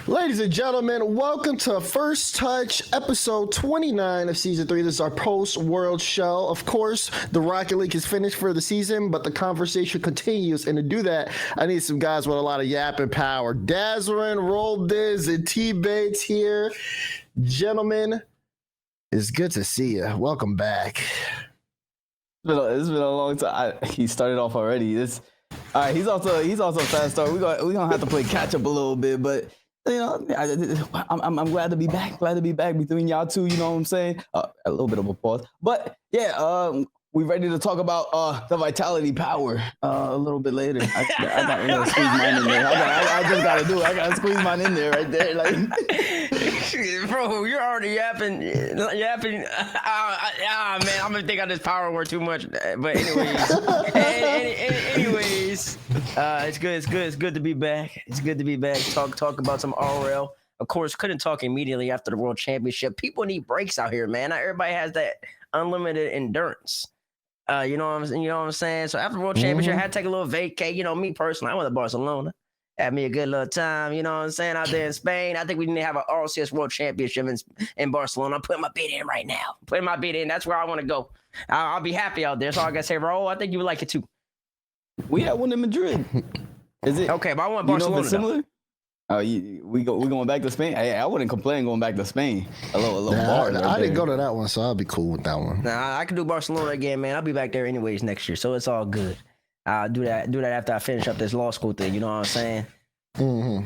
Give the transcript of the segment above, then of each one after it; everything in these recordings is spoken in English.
Ladies and gentlemen, welcome to First Touch, episode 29 of season 3. This is our post-world show. Of course, the Rocket League is finished for the season, but the conversation continues. And to do that, I need some guys with a lot of yapping power. Dazzrin, Roll Diz, and T-Bates here. Gentlemen, it's good to see you. Welcome back. It's been a long time. He started off already. All right. He's also a fast start. We're gonna have to play catch up a little bit, but you know, I'm glad to be back. Glad to be back between y'all two. You know what I'm saying? A little bit of a pause, but yeah, we're ready to talk about the vitality power a little bit later. I gotta squeeze mine in there. I just gotta do it. I gotta squeeze mine in there right there. Like, bro, you're already yapping. Man, I'm gonna think I just power word too much. But anyways, it's good to be back. It's good to be back. Talk about some RL. Of course, couldn't talk immediately after the World Championship. People need breaks out here, man. Not everybody has that unlimited endurance. You know what I'm saying? So after the World Championship, I had to take a little vacay. You know, me personally, I went to Barcelona. Had me a good little time, you know what I'm saying, out there in Spain. I think we need to have an RCS World Championship in Barcelona. I'm putting my bid in right now. Putting my bid in. That's where I want to go. I'll be happy out there. So I gotta say, bro, I think you would like it too. we had one in Madrid. Is it Okay, but I want Barcelona. You know if it's similar? Oh, we going back to Spain? Hey, I wouldn't complain going back to Spain. A little bar. I didn't go to that one, so I'll be cool with that one. Nah, I can do Barcelona again, man. I'll be back there anyways next year, so it's all good. I'll do that after I finish up this law school thing. You know what I'm saying? Mm-hmm.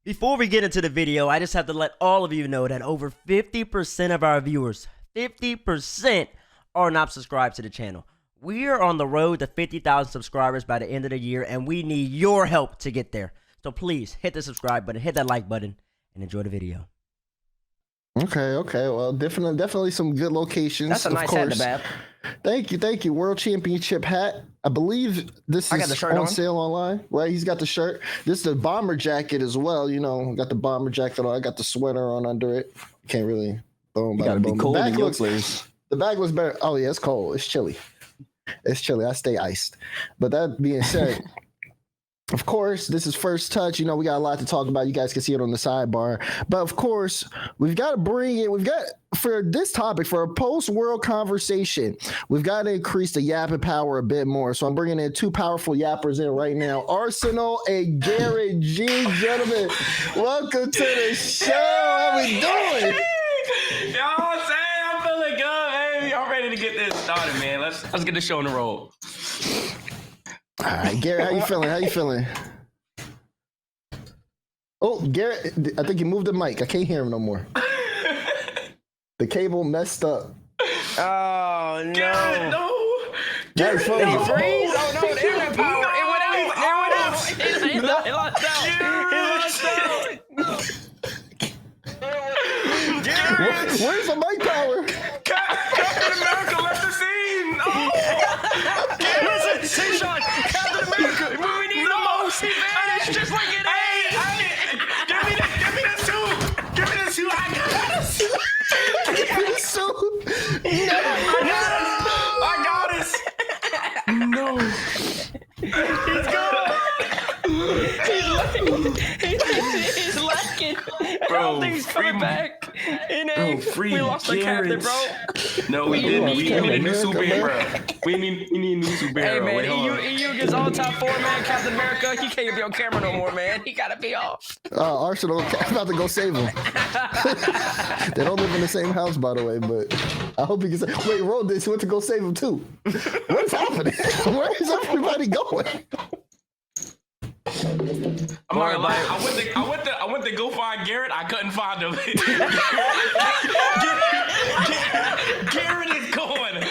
Before we get into the video, I just have to let all of you know that over 50% of our viewers, 50% are not subscribed to the channel. We are on the road to 50,000 subscribers by the end of the year, and we need your help to get there. So please hit the subscribe button, hit that like button, and enjoy the video. Okay. Well, definitely some good locations. That's a nice hat, the Bab. Thank you. World Championship hat. I believe this is on sale online, right? He's got the shirt. This is the bomber jacket as well. You know, got the bomber jacket on. I got the sweater on under it. Can't really boom. Gotta be cold in your place. The bag looks better. Oh yeah, it's cold. It's chilly. I stay iced. But that being said. Of course, this is First Touch. You know, we got a lot to talk about. You guys can see it on the sidebar. But of course, we've got to bring it. We've got, for this topic, for a post-world conversation, we've got to increase the yapping power a bit more. So I'm bringing in two powerful yappers in right now. Arsenal and GarrettG, gentlemen. Welcome to the show. How we doing? You know what I'm saying? I'm feeling good, baby. I'm ready to get this started, man. Let's get the show on the roll. All right, Garrett, how you feeling? Oh, Garrett, I think you moved the mic. I can't hear him no more. The cable messed up. Oh, no. Garrett, no. Garrett, Did he freeze? Oh, no, the internet power. It went out. It lost out. Where's the mic power? Captain America left the scene. Oh. Listen, T-Shot, Captain America, when we need the most, he vanished just like it Hey, give me the suit. Give me the suit. I got it. No. He's lacking. Bro, Everything's coming back. Free We lost the captain, bro. No, we didn't. We need a new Superman, bro. We need a new Superman. Hey, man, Wait, EU gets all top 4, man. Captain America, he can't be on camera no more, man. He gotta be off. Arsenal, I'm about to go save him. They don't live in the same house, by the way, but I hope he can say, wait, Roll this. He went to go save him, too. What's happening? Where is everybody going? I'm not gonna lie. I went to go find Garrett. I couldn't find him. Garrett is gone.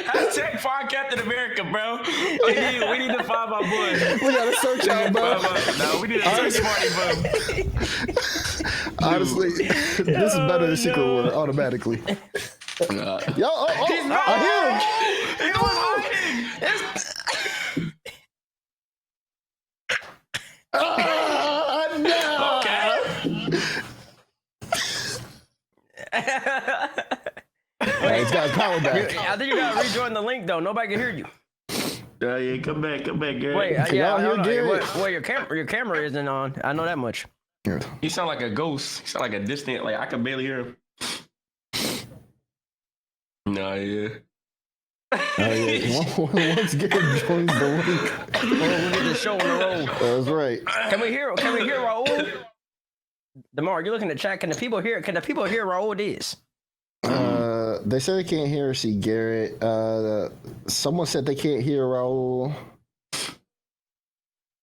Hashtag find Captain America, bro. We need to find my boy. We got to search out, bro. No, we need a search party, bro. Honestly, this is better than Secret War automatically. Yo, I hear him. He was hiding. No. Okay. Hey, he's got his power back. I think you gotta rejoin the link, though. Nobody can hear you. Yeah, come back, Garrett. Wait, Can y'all hear Garrett? Well, your camera isn't on. I know that much. He sound like a ghost. He sound like a distant. Like I can barely hear him. No, yeah. Oh yeah. Once Garrett joins the link. We'll get the show on the roll. That's right. Can we hear Raul? Demar, you're looking at chat. Can the people hear Raul is? They said they can't hear or see Garrett. Someone said they can't hear Raul.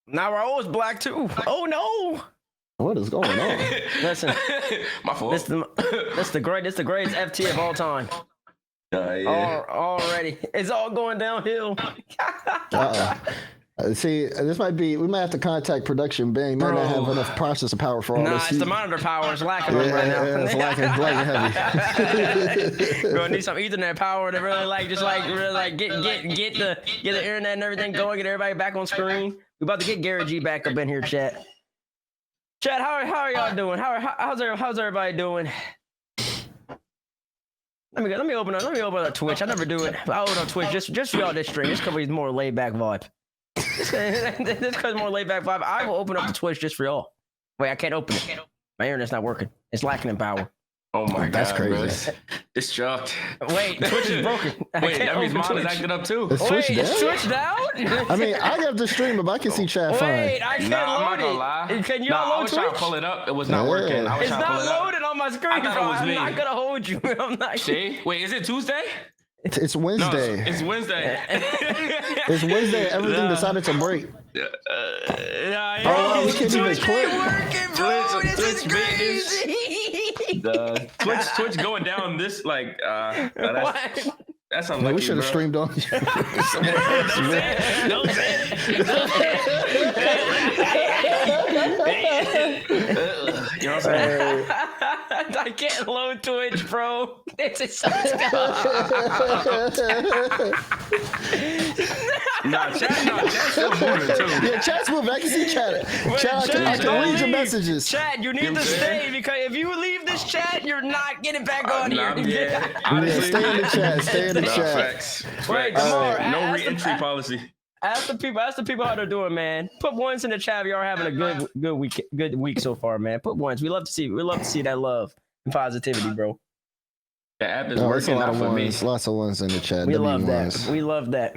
Now Raul is black too. Oh no! What is going on? Listen, My fault. this the greatest FT of all time. Yeah. Already, it's all going downhill. See, we might have to contact production. Bang, might not have enough processor power for all this. It's the monitor power. It's lacking right now. Yeah, it's lacking heavy. We're gonna need some Ethernet power to really get the internet and everything going, get everybody back on screen. We about to get GarrettG back up in here, chat. Chat, how are y'all doing? How's everybody doing? Let me open up Twitch. I never do it. I open up Twitch just for y'all this stream. This could be more laid back vibe. This cause more laid back vibe. I will open up the Twitch just for y'all. Wait, I can't open it. My internet's not working. It's lacking in power. Oh my god, that's crazy. Bro. It's dropped. Wait, Twitch is broken. Wait, that means mine is acting up too. It's Twitch down? Twitch down? I mean, I have the stream, but I can see chat fine. Wait, I can't I'm load not gonna it. lie. Can you I load was Twitch? trying to pull it up. It was not Yeah. working. I was It's trying to pull not it up. loaded on my screen. I thought it was I'm me. not gonna hold you. I'm not. See? Wait, is it Tuesday? It's No, Wednesday. it's Wednesday. It's Wednesday. Everything decided to break. Yeah, Oh, wow, we can't even click. Twitch Twitch going down this that's unlucky. Man, we should have bro. streamed on. Don't say it. You know what I'm saying? I can't load Twitch, bro. It's a Chat's still moving too. Yeah, chat's moving. I can see chat. Chat, I can read your messages. Chat, you need to stay because if you leave this chat, you're not getting back on here. Yeah, Yeah, honestly, stay in the chat. Stay in the Nah, chat. facts. Wait, Facts. Demar, No ask re-entry policy. Ask the people how they're doing, man. Put ones in the chat. Y'all having a good week so far, man. Put ones. We love to see that love and positivity, bro. The app is No, there's a working lot out of for me. ones. Lots of ones in the chat. We love W1s. that. We love that.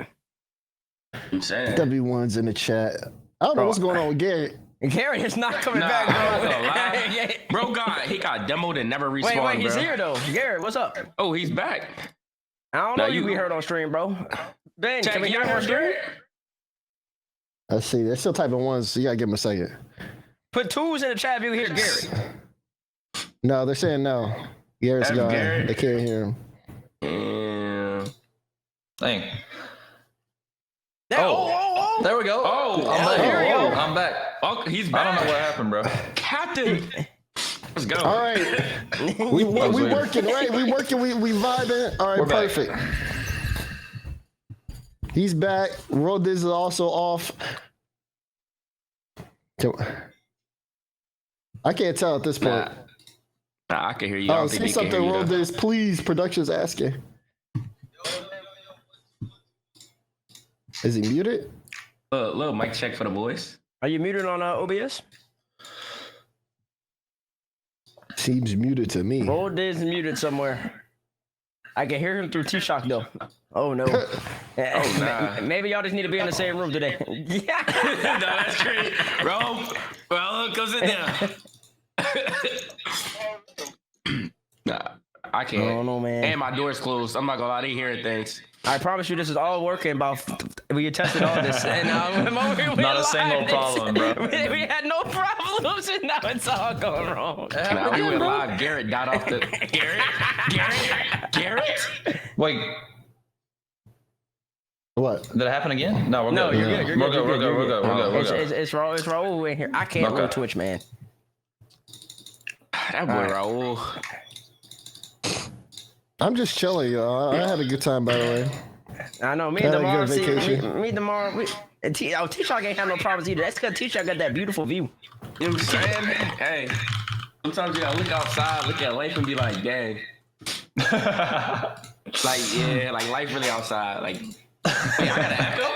I'm saying. W1s in the chat. I don't know what's going on with Garrett. Garrett is not coming Nah, back, I'm not bro. gonna lie. Bro, he got demoed and never respawned, Wait, he's bro. here though. Garrett, what's up? Oh, he's back. I don't know Nah, you you- be heard on stream, bro. Ben, Chat, can we hear him hear on stream? Let's see. They're still typing ones, so you gotta give them a second. Put twos in the chat if you hear Garrett. No, they're saying no. Garrett's That's gone. Garrett. They can't hear him. Yeah. Dang. Oh. There we go. Oh, I'm back. here we go. I'm back. Oh, he's I back. don't know what happened, bro. Captain. Let's go. All right. we working, right? We working. We vibing. All right, We're back. perfect. He's back. Road is also off. I can't tell at this point. Nah, I can hear you. I Oh, don't say think they can something, hear you, Road though. is, please. Production's asking. Is he muted? Little mic check for the boys. Are you muted on OBS? Seems muted to me. Roll is muted somewhere. I can hear him through T-Shock though. Oh no. nah. Maybe y'all just need to be in the same room today. Yeah. No, that's great. Bro, go sit down. Nah, I can't. I don't know, man. And my door's closed. I'm not gonna lie, they hearing things. I promise you, this is all working. We tested all this, and Not a single problem, bro. We had no problems, and now it's all going wrong. Nah, we went live. Garrett got off the. Garrett. Wait, What? did it happen again? No, we're No, good. you're good. You're We're good. good. We're good. We're good. It's Raul in here. I can't Okay. load Twitch, man. That boy Raul. I'm just chilling, y'all. I had a good time, by the way. I know. Me Had and a Demar, good vacation. me and Demar, T-Shock ain't have no problems either. That's because T-Shock got that beautiful view. You know what I'm saying? Hey, sometimes you gotta look outside, look at life, and be like, dang. Like, yeah, like life really outside. Like, wait, I got an echo?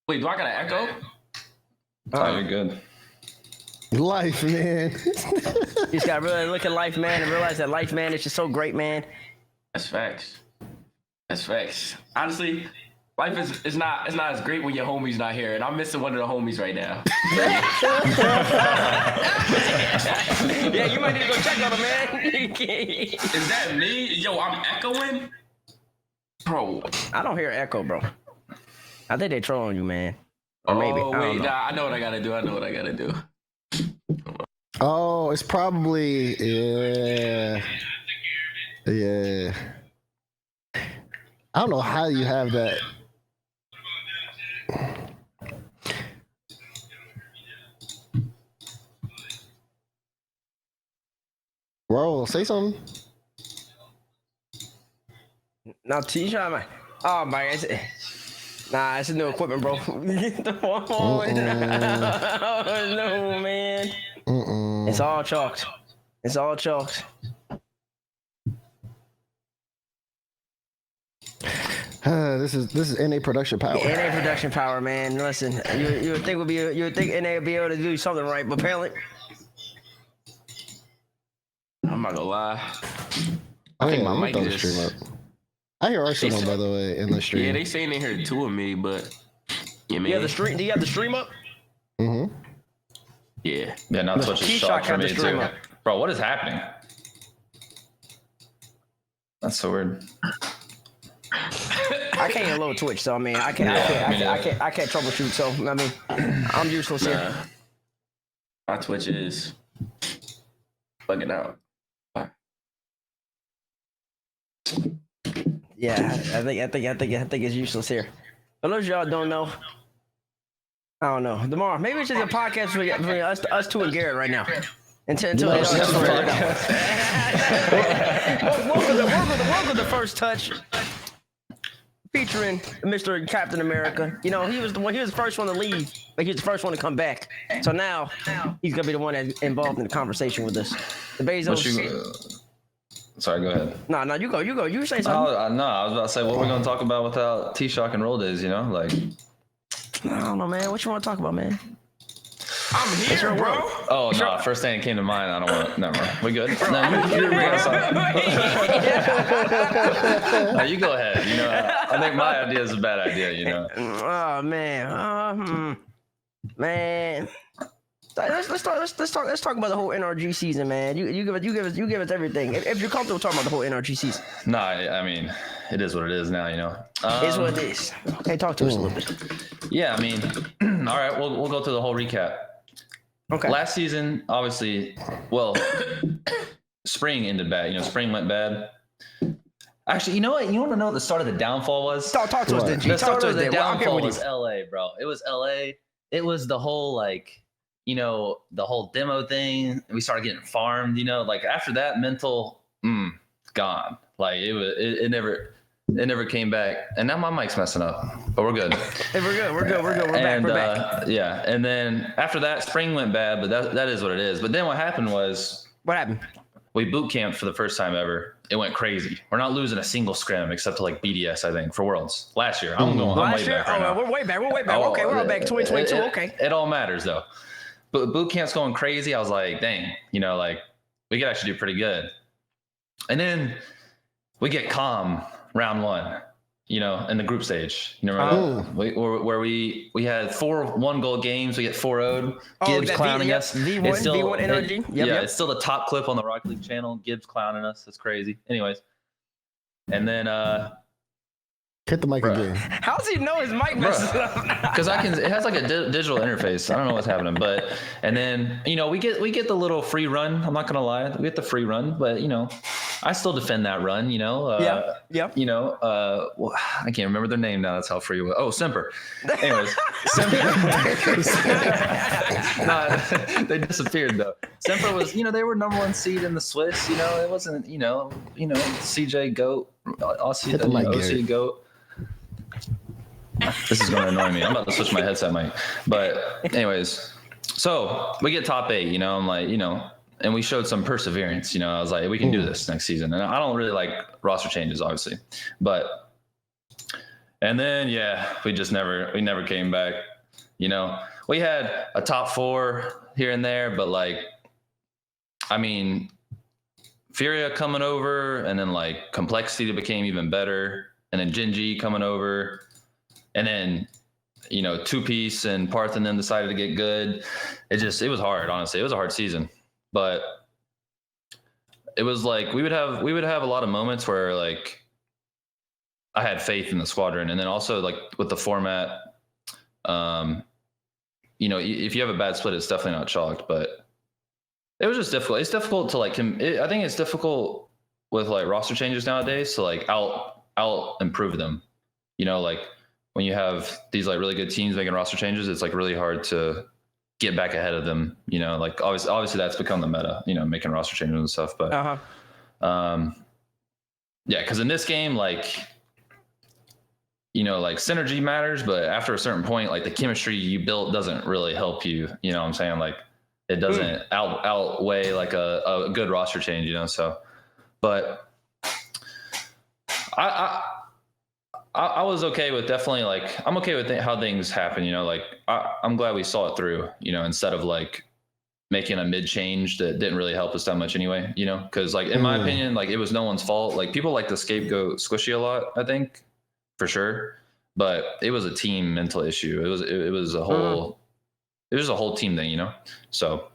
Wait, do I got an echo? Oh, you're good. Life, man. You just gotta really look at life, man, and realize that life, man, is just so great, man. That's facts. That's facts. Honestly, life is not as great when your homie's not here, and I'm missing one of the homies right now. Yeah, you might need to go check on him, man. Is that me? Yo, I'm echoing? Bro. I don't hear echo, bro. I think they trolling you, man. Or maybe. Oh, I don't wait, know. nah, I know what I gotta do. Oh, it's probably yeah. I don't know how you have that. Bro, say something. Now, T-Shot, man. Oh, my God. Nah, it's new equipment, bro. Get the phone. Oh, no, man. It's all chalked. It's all chalked. This is NA production power. NA production power, man. Listen, you would think NA would be able to do something right, but apparently, I'm not gonna lie. I think think my mic the just- stream up. I hear Arsenal, by the way, in the stream. Yeah, they saying they heard two of me, but yeah, man. you have the stream. Do you have the stream up? Mm-hmm. Yeah. Yeah, now Twitch is T-Shock shocked for had me the stream too. up. Bro, what is happening? That's so weird. I can't load Twitch, so I mean, I can't troubleshoot. So I mean, I'm useless here. My Twitch is bugging out. Yeah, I think it's useless here. For those of y'all don't know, I don't know. Tomorrow, maybe it's just a podcast between us two and Garrett right now. Until they That's don't right. welcome to First Touch, featuring Mr. Captain America. You know, he was the first one to leave, but he was the first one to come back. So now he's gonna be the one that's involved in the conversation with us. The Bezos. Sorry, go ahead. No, you go. You say No, something. I was about to say, what are we going to talk about without T-Shock and Roll Days, you know? Like, I don't know, man. What you want to talk about, man? I'm here, bro. oh, no, first thing that came to mind, I don't want to, never mind. We good? No, you're bringing something. No, you go ahead. You know, I think my idea is a bad idea, you know? Oh, man. Man. Let's talk about the whole NRG season, man. You give us everything. If you're comfortable talking about the whole NRG season, No, I mean, it is what it is now, you know? it's what it is. Okay, talk to us a little bit. Yeah, I mean, all right, we'll go through the whole recap. Okay. Last season, obviously, well, spring ended bad. You know, spring went bad. Actually, you know what? You want to know what the start of the downfall was? Talk to us then, G. The Talk start to us of the then. Well, I'm here downfall with you. was LA, bro. It was LA. It was the whole, like, you know, the whole demo thing. We started getting farmed, you know, like after that, mental, gone. Like it never came back. And now my mic's messing up, but we're good. Hey, we're good. We're back. Yeah. And then after that, spring went bad, but that is what it is. But then what happened was What happened? we boot camped for the first time ever. It went crazy. We're not losing a single scrim except to like BDS, I think, for Worlds last year. I'm way back right now. We're way back. Okay, we're all back. 2022. Okay. It all matters though. But boot camp's going crazy. I was like, dang, you know, like we could actually do pretty good. And then we get calm round one, you know, in the group stage. You know, where we had 4 1-goal games. We get 4-0'd. Gibbs clowning us. V1 energy. It's still the top clip on the Rocket League channel. Gibbs clowning us. That's crazy. Anyways, and then hit the mic again. How does he know his mic messes up? Because it has like a digital interface. I don't know what's happening, but and then you know we get the little free run. I'm not gonna lie, we get the free run, but you know, I still defend that run. You know, You know, well, I can't remember their name now. That's how free it was. Oh, Semper. Anyways, Semper. Nah, they disappeared though. Semper was, you know, they were #1 seed in the Swiss. You know, it wasn't, you know, CJ Goat, OC Goat. This is going to annoy me. I'm about to switch my headset mic. But anyways, so we get top 8, you know, I'm like, you know, and we showed some perseverance, you know, I was like, we can do this next season. And I don't really like roster changes, obviously, and then, yeah, we never came back. You know, we had a top 4 here and there, but like, I mean, Furia coming over, and then like Complexity became even better, and then Genji coming over, and then, you know, Two Piece and Parth and them decided to get good. It was hard, honestly. It was a hard season, but it was like we would have a lot of moments where like I had faith in the squadron, and then also like with the format, you know, if you have a bad split, it's definitely not chalked, but it was just difficult. It's difficult to like, I think it's difficult with like roster changes nowadays to like out improve them. You know, like when you have these like really good teams making roster changes, it's like really hard to get back ahead of them. You know, like obviously that's become the meta, you know, making roster changes and stuff. But yeah, because in this game, like, you know, like synergy matters, but after a certain point, like the chemistry you built doesn't really help you. You know what I'm saying? Like it doesn't outweigh like a good roster change, you know? So, but I was okay with definitely like, I'm okay with how things happen, you know, like I'm glad we saw it through, you know, instead of like making a mid change that didn't really help us that much anyway, you know? Cause like, in my opinion, like it was no one's fault. Like people like to scapegoat Squishy a lot, I think. For sure, but it was a team mental issue. It was a whole it was a whole team thing, you know. So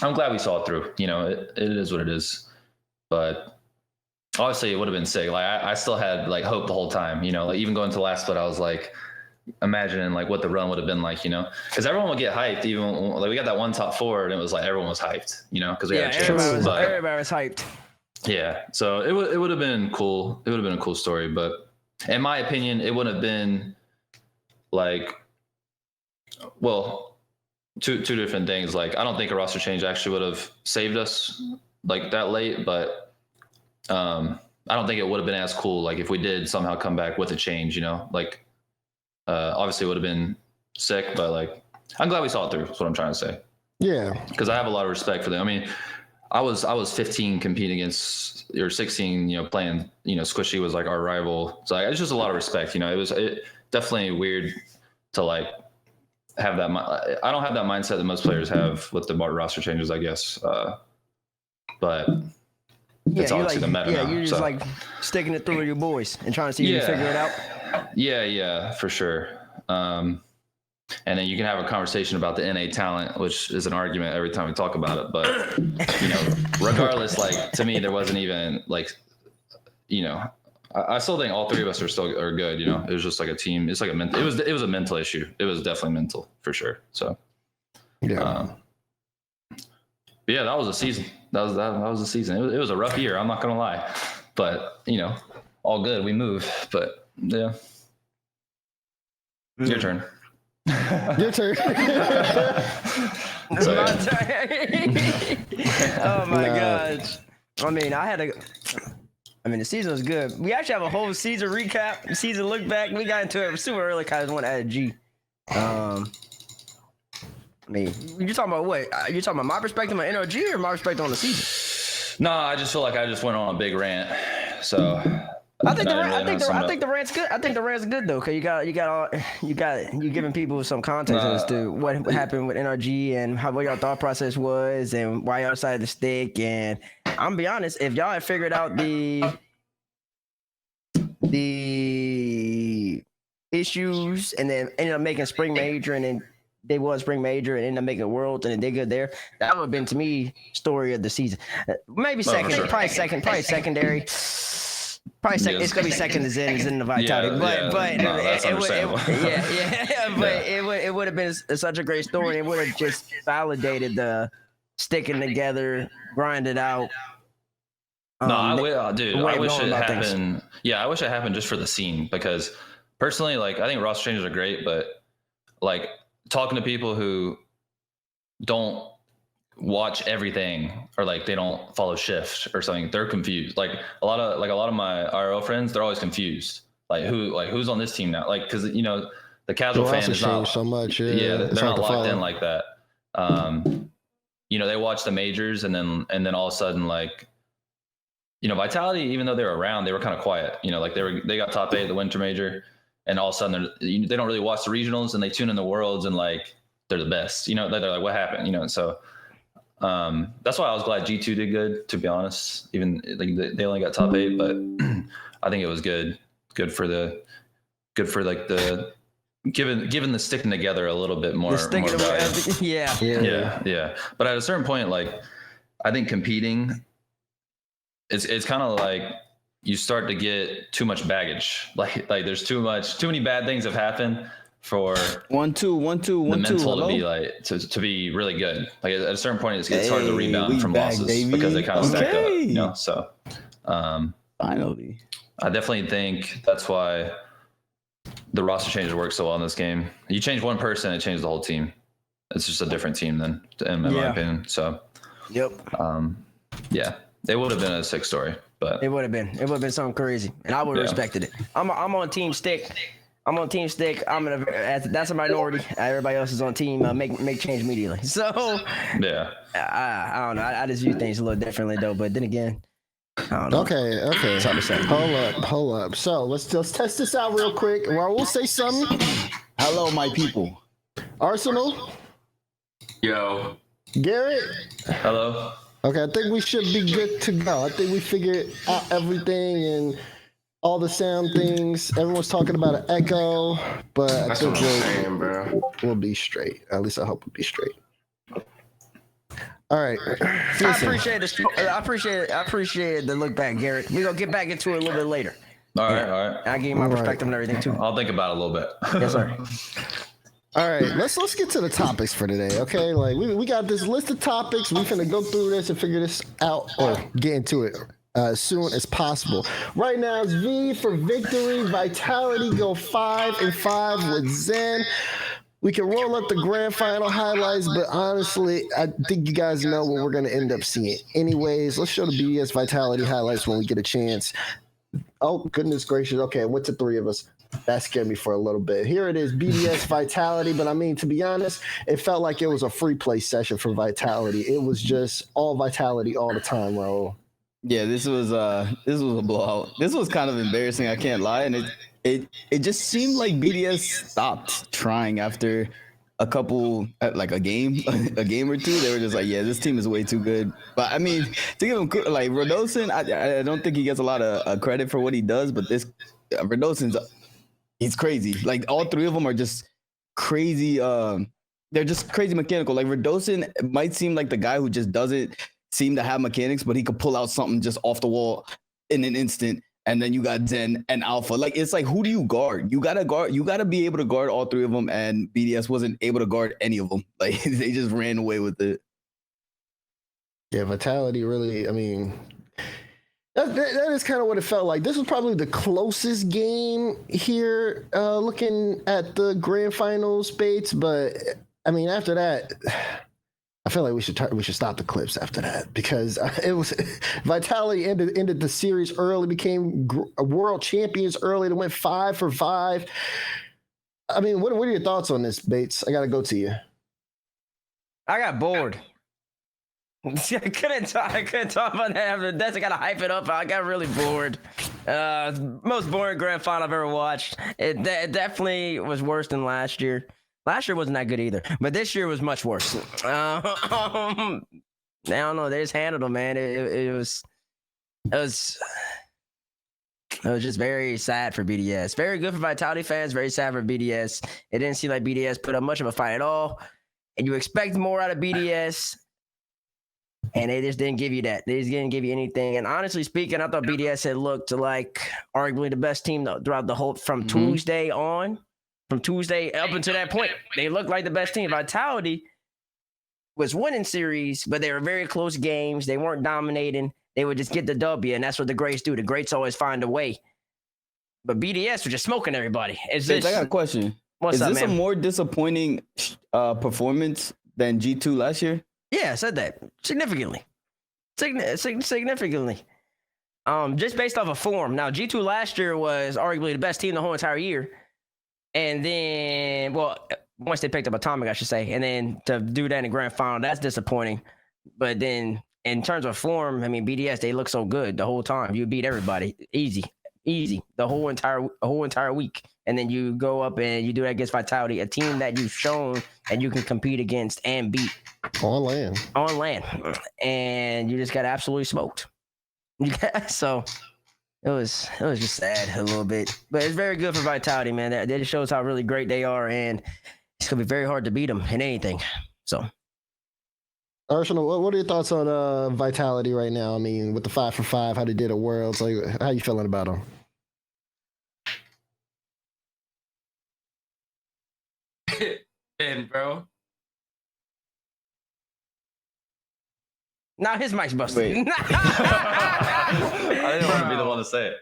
I'm glad we saw it through. You know, it is what it is. But obviously, it would have been sick. Like I still had like hope the whole time. You know, like even going to the last split, I was like imagining like what the run would have been like. You know, because everyone would get hyped. Even like we got that one top 4, and it was like everyone was hyped. You know, because we had a chance. Everybody was hyped. Yeah, so it would have been cool. It would have been a cool story, but in my opinion, it would have been like, well, two different things. Like, I don't think a roster change actually would have saved us like that late, but I don't think it would have been as cool. Like if we did somehow come back with a change, you know, like obviously it would have been sick, but like, I'm glad we saw it through. That's what I'm trying to say. Yeah. Cause I have a lot of respect for them. I mean, I was 15 competing against, or 16, you know, playing, you know, Squishy was like our rival. So like, it's just a lot of respect, you know. It definitely weird to like have that. I don't have that mindset that most players have with the roster changes, I guess. But it's obviously the meta now. You're just like sticking it through with your boys and trying to see if you can figure it out. Yeah, for sure. And then you can have a conversation about the NA talent, which is an argument every time we talk about it. But, you know, regardless, like to me, there wasn't even like, you know, I still think all 3 of us are good. You know, it was just like a team. It's like it was a mental issue. It was definitely mental for sure. So, yeah. Yeah, that was a season. That was a season. It was a rough year. I'm not going to lie, but you know, all good. We move, but yeah. Your turn. Your turn. It's my turn. Oh my gosh. I mean, the season was good. We actually have a whole season recap, season look back. We got into it super early because I want to add G. I mean, you're talking about what? You're talking about my perspective on NRG or my perspective on the season? No, I just feel like I just went on a big rant. So I think the rant's good. I think the rant's good though, cause you giving people some context as to what happened with NRG and what your thought process was and why y'all decided to stick. And I'm gonna be honest, if y'all had figured out the issues and then ended up making spring major and then they won spring major and ended up making world and then they good there, that would have been to me story of the season. Maybe second, sure. probably secondary. Probably second. It's gonna be second to Zen and the Vitality, it would have been such a great story. It would have just validated the sticking together, grind it out. I wish it happened. Things. Yeah, I wish it happened just for the scene because personally, like I think roster changes are great, but like talking to people who don't watch everything or like they don't follow shift or something, they're confused. Like a lot of my IRL friends, they're always confused. Like who's on this team now? Like because you know the casual fan is not so much. Yeah, they're not locked in like that. You know, they watch the majors and then all of a sudden like, you know, Vitality, even though they were around, they were kind of quiet. You know, like they got top 8 at the winter major, and all of a sudden they don't really watch the regionals and they tune in the worlds and like they're the best. You know, they're like, what happened? You know, and so that's why I was glad G2 did good, to be honest. Even like they only got top 8, but I think it was good for like the given the sticking together a little bit more. Yeah. But at a certain point, like I think competing, it's kind of like you start to get too much baggage. Like there's too many bad things have happened for the mental to be like to be really good. Like at a certain point, it's hard to rebound from losses because they kind of stack up. You know, so finally, I definitely think that's why the roster changes work so well in this game. You change one person, it changes the whole team. It's just a different team than in my opinion. So, Yep. Yeah, it would have been a sick story, but It would have been something crazy, and I would have respected it. I'm on Team Stick. That's a minority. Everybody else is on team make change immediately. So yeah, I don't know. I just view things a little differently though. But then again, I don't know. Okay. It's hard to say. Hold up. So let's test this out real quick. Raul, say something. hello, my people. Arsenal, Yo, Garrett. hello. Okay, I think we should be good to go. I think we figured out everything and all the sound things. Everyone's talking about an echo, but that's I what I'm think saying, bro. we'll be straight. At least I hope we'll be straight. All right. I appreciate the look back, Garrett. We're gonna get back into it a little bit later. All right. I'll give you my perspective and everything too. I'll think about it a little bit. Yes, sir. All right, let's get to the topics for today, okay? Like we got this list of topics. We finna go through this and figure this out or get into it as soon as possible. Right now it's V for victory. Vitality go 5-5 with Zen. We can roll up the grand final highlights, but honestly, I think you guys know what we're gonna end up seeing. Anyways, let's show the BDS Vitality highlights when we get a chance. Oh, goodness gracious. Okay, it went to 3 of us. That scared me for a little bit. Here it is, BDS Vitality. But I mean, to be honest, it felt like it was a free play session for Vitality. It was just all Vitality all the time, Raul. Yeah, this was a blowout. This was kind of embarrassing, I can't lie. And it just seemed like BDS stopped trying after a couple, like a game or two. They were just like, yeah, this team is way too good. But I mean, to give him like Rodolfo, I don't think he gets a lot of credit for what he does. But this Rodolfo's, he's crazy. Like all 3 of them are just crazy. They're just crazy mechanical. Like Rodolfo might seem like the guy who just doesn't seem to have mechanics, but he could pull out something just off the wall in an instant. And then you got Zen and Alpha. Like it's like, who do you guard? You gotta be able to guard all 3 of them. And BDS wasn't able to guard any of them. Like they just ran away with it. Yeah, Vitality really, I mean, that is kind of what it felt like. This was probably the closest game here, looking at the grand finals, Bates. But I mean, after that, I feel like we should stop the clips after that because it was Vitality ended the series early, became world champions early. They went 5-5. I mean, what are your thoughts on this, Bates? I got to go to you. I got bored. I couldn't talk about that after that. I gotta hype it up. I got really bored. Most boring grand final I've ever watched. It definitely was worse than last year. Last year wasn't that good either, but this year was much worse. I don't know. They just handled them, man. It was just very sad for BDS. Very good for Vitality fans. Very sad for BDS. It didn't seem like BDS put up much of a fight at all, and you expect more out of BDS. And they just didn't give you that. They just didn't give you anything. And honestly speaking, I thought BDS had looked like arguably the best team throughout the whole from Tuesday on. From Tuesday up until that point, they looked like the best team. Vitality was winning series, but they were very close games. They weren't dominating. They would just get the W, and that's what the greats do. The greats always find a way. But BDS was just smoking everybody. I got a question. What's up, man? Is this a more disappointing performance than G2 last year? Yeah, I said that. Significantly. Significantly. Just based off of form. Now, G2 last year was arguably the best team the whole entire year. And then, well, once they picked up Atomic, I should say. And then to do that in the grand final, that's disappointing. But then in terms of form, I mean, BDS, they look so good the whole time. You beat everybody. Easy. easy the whole entire week, and then you go up and you do that against Vitality, a team that you've shown that you can compete against and beat On land. and you just got absolutely smoked. So it was just sad a little bit, but it's very good for Vitality, man. That just shows how really great they are, and it's gonna be very hard to beat them in anything. So. Arsenal, what are your thoughts on Vitality right now? I mean, with the 5 for 5, how they did at Worlds, like, how you feeling about them? And bro, Now his mic's busted. Wait. I didn't want to be the one to say it.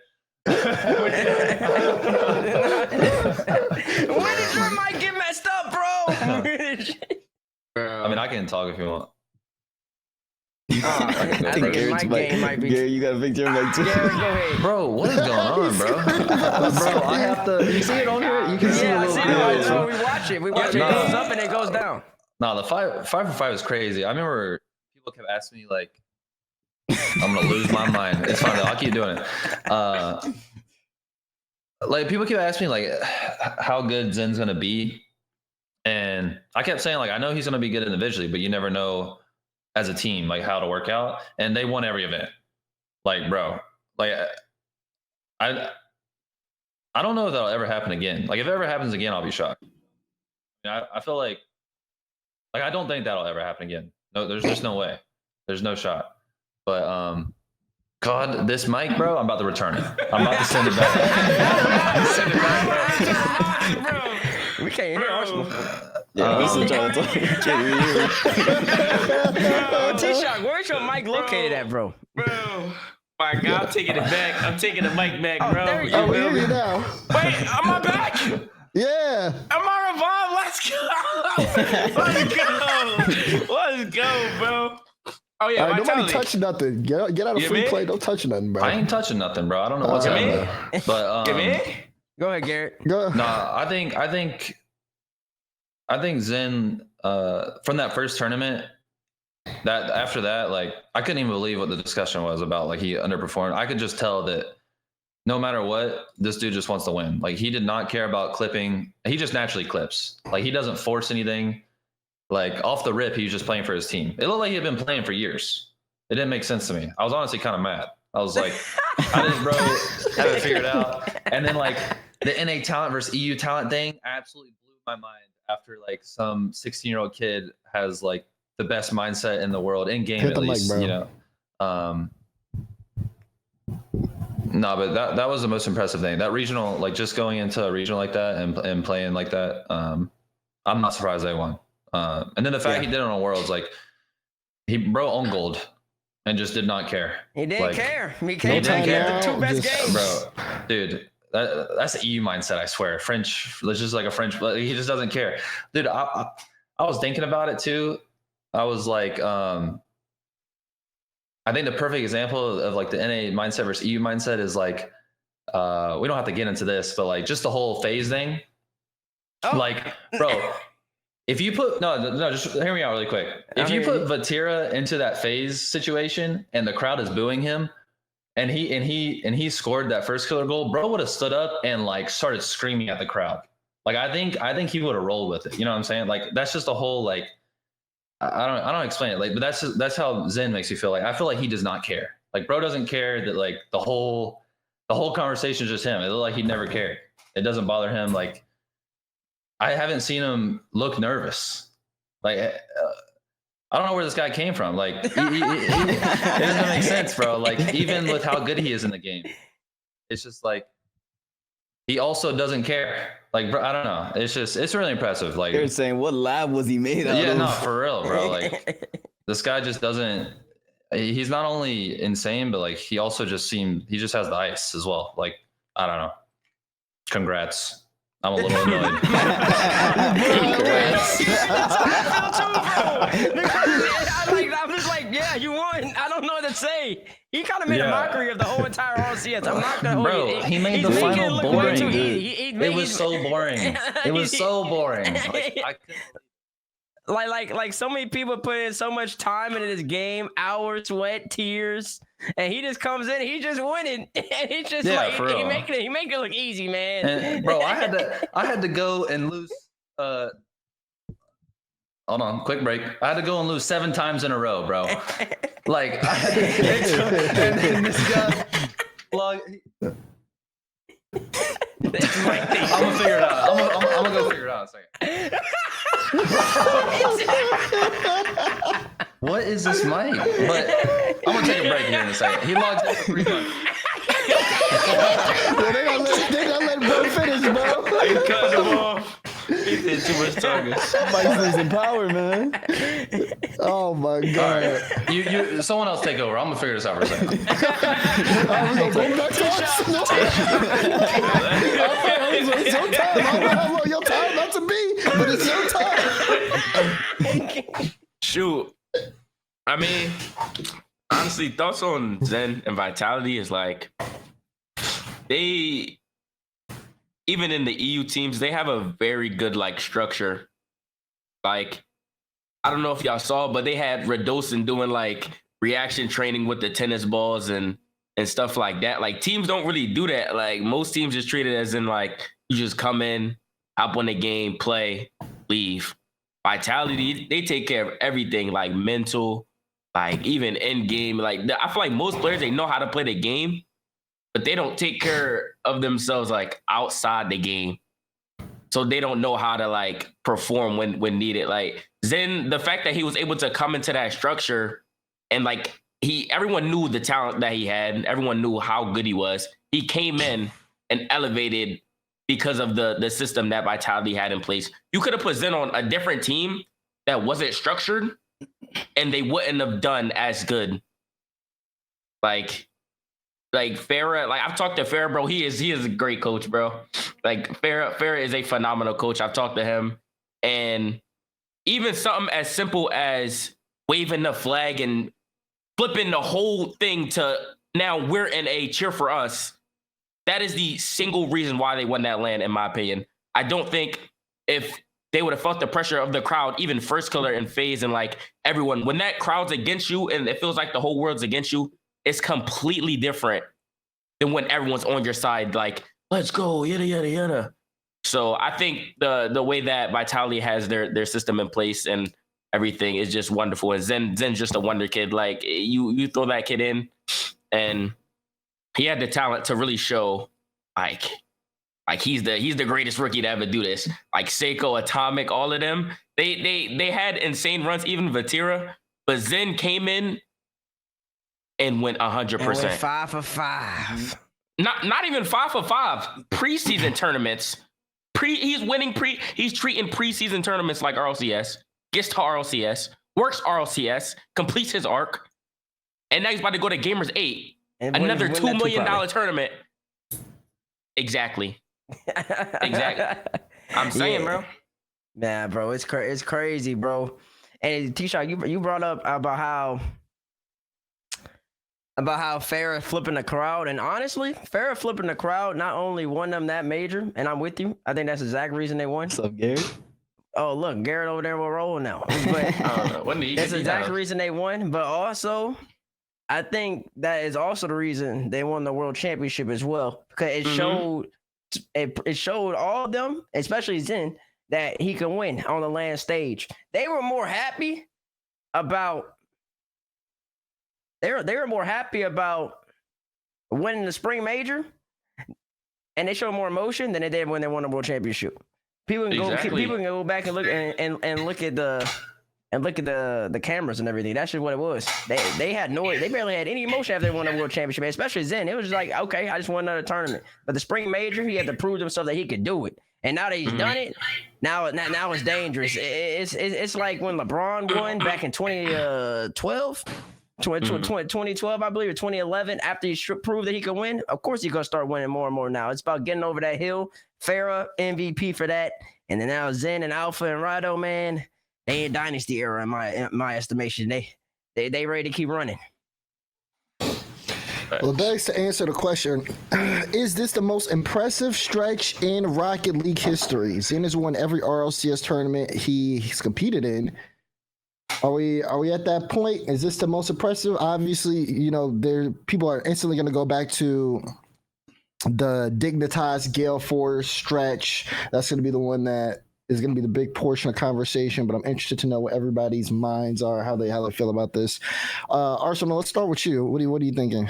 When did your mic get messed up, bro? bro. I mean, I can talk if you want. I think my game might be. Gary, you got a picture of like Gary, go ahead. Bro, what is going on, bro? Bro, I have to. You see it on here? You can see Yeah, I it. see it. So we watch it. We watch it. It goes up and it goes down. No, the 5 for 5 is crazy. I remember people kept asking me like, I'm gonna lose my mind. It's fine though. I'll keep doing it. Like people keep asking me like how good Zen's gonna be, and I kept saying like I know he's gonna be good individually, but you never know as a team like how to work out. And they won every event. Like bro, like I don't know if that'll ever happen again. Like if it ever happens again, I'll be shocked. I feel like I don't think that'll ever happen again. No, there's just no way. There's no shot. But God, this mic, bro, I'm about to return it. I'm about to send it back. Send it back, bro. Bro, we can't hear Arsenal. Yeah, we still trying to talk. Can't even hear it. T-Shock, where's your mic located at, bro? Bro, my God, I'm taking it back. I'm taking the mic back, bro. there you Oh, we go. hear you now. Wait, am I back? Yeah. Am I revived? Let's go. Let's go, bro. Oh yeah, All right, nobody Vitality. touch nothing. Get out of You free mean? play. Don't touch nothing, bro. I ain't touching nothing, bro. I don't know what's You happening. But Give me. Go ahead, Garrett. Go. nah, I think Zen from that first tournament, that after that, like I couldn't even believe what the discussion was about. Like he underperformed. I could just tell that no matter what, this dude just wants to win. Like he did not care about clipping. He just naturally clips. Like he doesn't force anything. Like off the rip, he was just playing for his team. It looked like he had been playing for years. It didn't make sense to me. I was honestly kind of mad. I was like, how did bro have it figured out? And then like the NA talent versus EU talent thing absolutely blew my mind after like some 16-year-old kid has like the best mindset in the world in game Hit at the mic, least, bro. you know. No, but that was the most impressive thing. That regional, like just going into a regional like that and playing like that, I'm not surprised they won. And then the fact he did it on Worlds, like he bro owned gold and just did not care. He didn't Like, care. He he came didn't back care. at the two best Just- games. Bro, dude, that's the EU mindset, I swear. French, it's just like a French, he just doesn't care. Dude, I was thinking about it too. I was like, I think the perfect example of like the NA mindset versus EU mindset is like, we don't have to get into this, but like just the whole phase thing. Oh. Like, bro, if you put no, just hear me out really quick. If you put Vatira into that phase situation and the crowd is booing him, and he scored that first killer goal, bro would have stood up and like started screaming at the crowd. Like I think he would have rolled with it. You know what I'm saying? Like that's just a whole like I don't explain it. Like, but that's how Zen makes you feel. Like I feel like he does not care. Like bro doesn't care that like the whole conversation is just him. It looked like he never cared. It doesn't bother him. Like I haven't seen him look nervous. Like I don't know where this guy came from. Like it doesn't make sense, bro. Like even with how good he is in the game, it's just like he also doesn't care. Like bro, I don't know. It's really impressive. Like They're saying, what lab was he made out yeah, of? no, for real, bro. Like this guy just doesn't. He's not only insane, but like he also just he just has the ice as well. Like I don't know. Congrats. I'm a little annoyed. I'm just like, yeah, you won. I don't know what to say. He kind of made a mockery of the whole entire RCS. I'm not gonna hold you. Bro, he made He's the making it final look way boring, too dude. easy. It was so boring. It was so boring. Like, I couldn't. Like so many people put in so much time into this game, hours, sweat, tears, and he just comes in, he just winning, and he's just Yeah, like for he real. make it look easy, man. And, bro, I had to go and lose. Hold on, quick break. I had to go and lose 7 times in a row, bro. Like, and this guy, I'm gonna figure it out. I'm gonna go figure it out in a second. What is this mic? But I'm gonna take a break here in a second. He logs in for 3 months. They gonna let bro finish, bro. He cut him off. He did too much talking. Mike's losing power, man. Oh my All god. right, you someone else take over. I'm gonna figure this out for a second. We're gonna go back to Arsenal. It's your time. I don't know how long your time not to be, but it's your time. Shoot. I mean, honestly, thoughts on Zen and Vitality is like they, even in the EU teams, they have a very good like structure. Like, I don't know if y'all saw, but they had Radosin doing like reaction training with the tennis balls and stuff like that. Like, teams don't really do that. Like, most teams just treat it as in like you just come in, hop on the game, play, leave. Vitality, they take care of everything, like mental, like even in game. Like, I feel like most players, they know how to play the game, but they don't take care of themselves like outside the game. So they don't know how to like perform when needed. Like Zen, the fact that he was able to come into that structure and like everyone knew the talent that he had, and everyone knew how good he was. He came in and elevated because of the system that Vitality had in place. You could have put Zen on a different team that wasn't structured, and they wouldn't have done as good. Like Farah, like I've talked to Farah, bro. He is a great coach, bro. Like Farah is a phenomenal coach. I've talked to him, and even something as simple as waving the flag and flipping the whole thing to now we're in a cheer for us. That is the single reason why they won that land, in my opinion. I don't think if they would have felt the pressure of the crowd, even First Killer and FaZe and like everyone, when that crowd's against you and it feels like the whole world's against you, it's completely different than when everyone's on your side, like, let's go, yada, yada, yada. So I think the way that Vitality has their system in place and everything is just wonderful. And Zen's just a wonder kid. Like, you throw that kid in, and he had the talent to really show, like he's the greatest rookie to ever do this. Like Seiko, Atomic, all of them, they had insane runs, even Vatira, but Zen came in and went 100%. And went 5 for 5. Not even 5 for 5. Preseason tournaments. He's treating preseason tournaments like RLCS. Gets to RLCS, works RLCS, completes his arc, and now he's about to go to Gamers 8. Another $2 million tournament. Exactly. I'm saying, bro. Nah, bro, it's crazy, bro. And T-Shot, you brought up about how Farah flipping the crowd, and honestly, Farah flipping the crowd not only won them that major, and I'm with you. I think that's the exact reason they won. What's up, Gary? Oh, look, Garrett over there will roll now. But that's the exact reason they won. But also, I think that is also the reason they won the world championship as well, because it showed all of them, especially Zen, that he can win on the land stage. They were more happy about they were more happy about winning the spring major, and they showed more emotion than they did when they won the world championship. People can go back and look and look at the cameras and everything. That's just what it was. They had no, they barely had any emotion after they won the world championship, especially Zen. It was just like, okay, I just won another tournament. But the spring major, he had to prove himself that he could do it. And now that he's done it, now it's dangerous. It's like when LeBron won back in 2012. 2012, I believe, or 2011, after he proved that he could win. Of course, he's going to start winning more and more now. It's about getting over that hill. Farah, MVP for that. And then now Zen and Alpha and Rado, man, they in dynasty era in my estimation. They ready to keep running. Well, it begs to answer the question: is this the most impressive stretch in Rocket League history? Seeing as won every RLCS tournament he's competed in. Are we at that point? Is this the most impressive? Obviously, people are instantly going to go back to the Dignitas Gale Force stretch. That's going to be the one that is going to be the big portion of conversation. But I'm interested to know what everybody's minds are, how they feel about this. Arsenal, let's start with you. What are you thinking?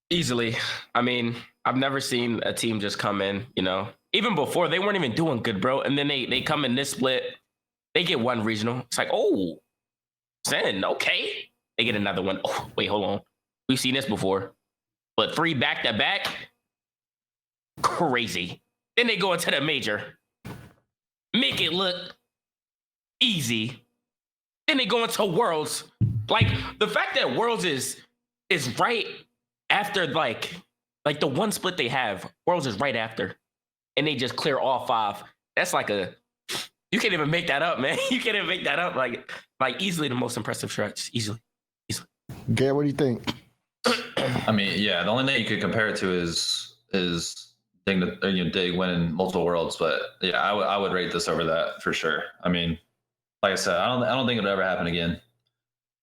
Easily. I mean, I've never seen a team just come in. Even before they weren't even doing good, bro, and then they come in this split. They get one regional. It's like, oh, Zen, okay. They get another one. Oh, wait, hold on. We've seen this before. But 3 back-to-back? Crazy. Then they go into the major. Make it look easy. Then they go into Worlds. Like, the fact that Worlds is right after, like the one split they have. Worlds is right after. And they just clear all 5. That's like you can't even make that up, man. You can't even make that up. Like easily the most impressive stretch. Easily. Garrett, what do you think? I mean, yeah, the only thing you could compare it to is Dig winning multiple worlds, but yeah, I would rate this over that for sure. I mean, like I said, I don't think it'll ever happen again.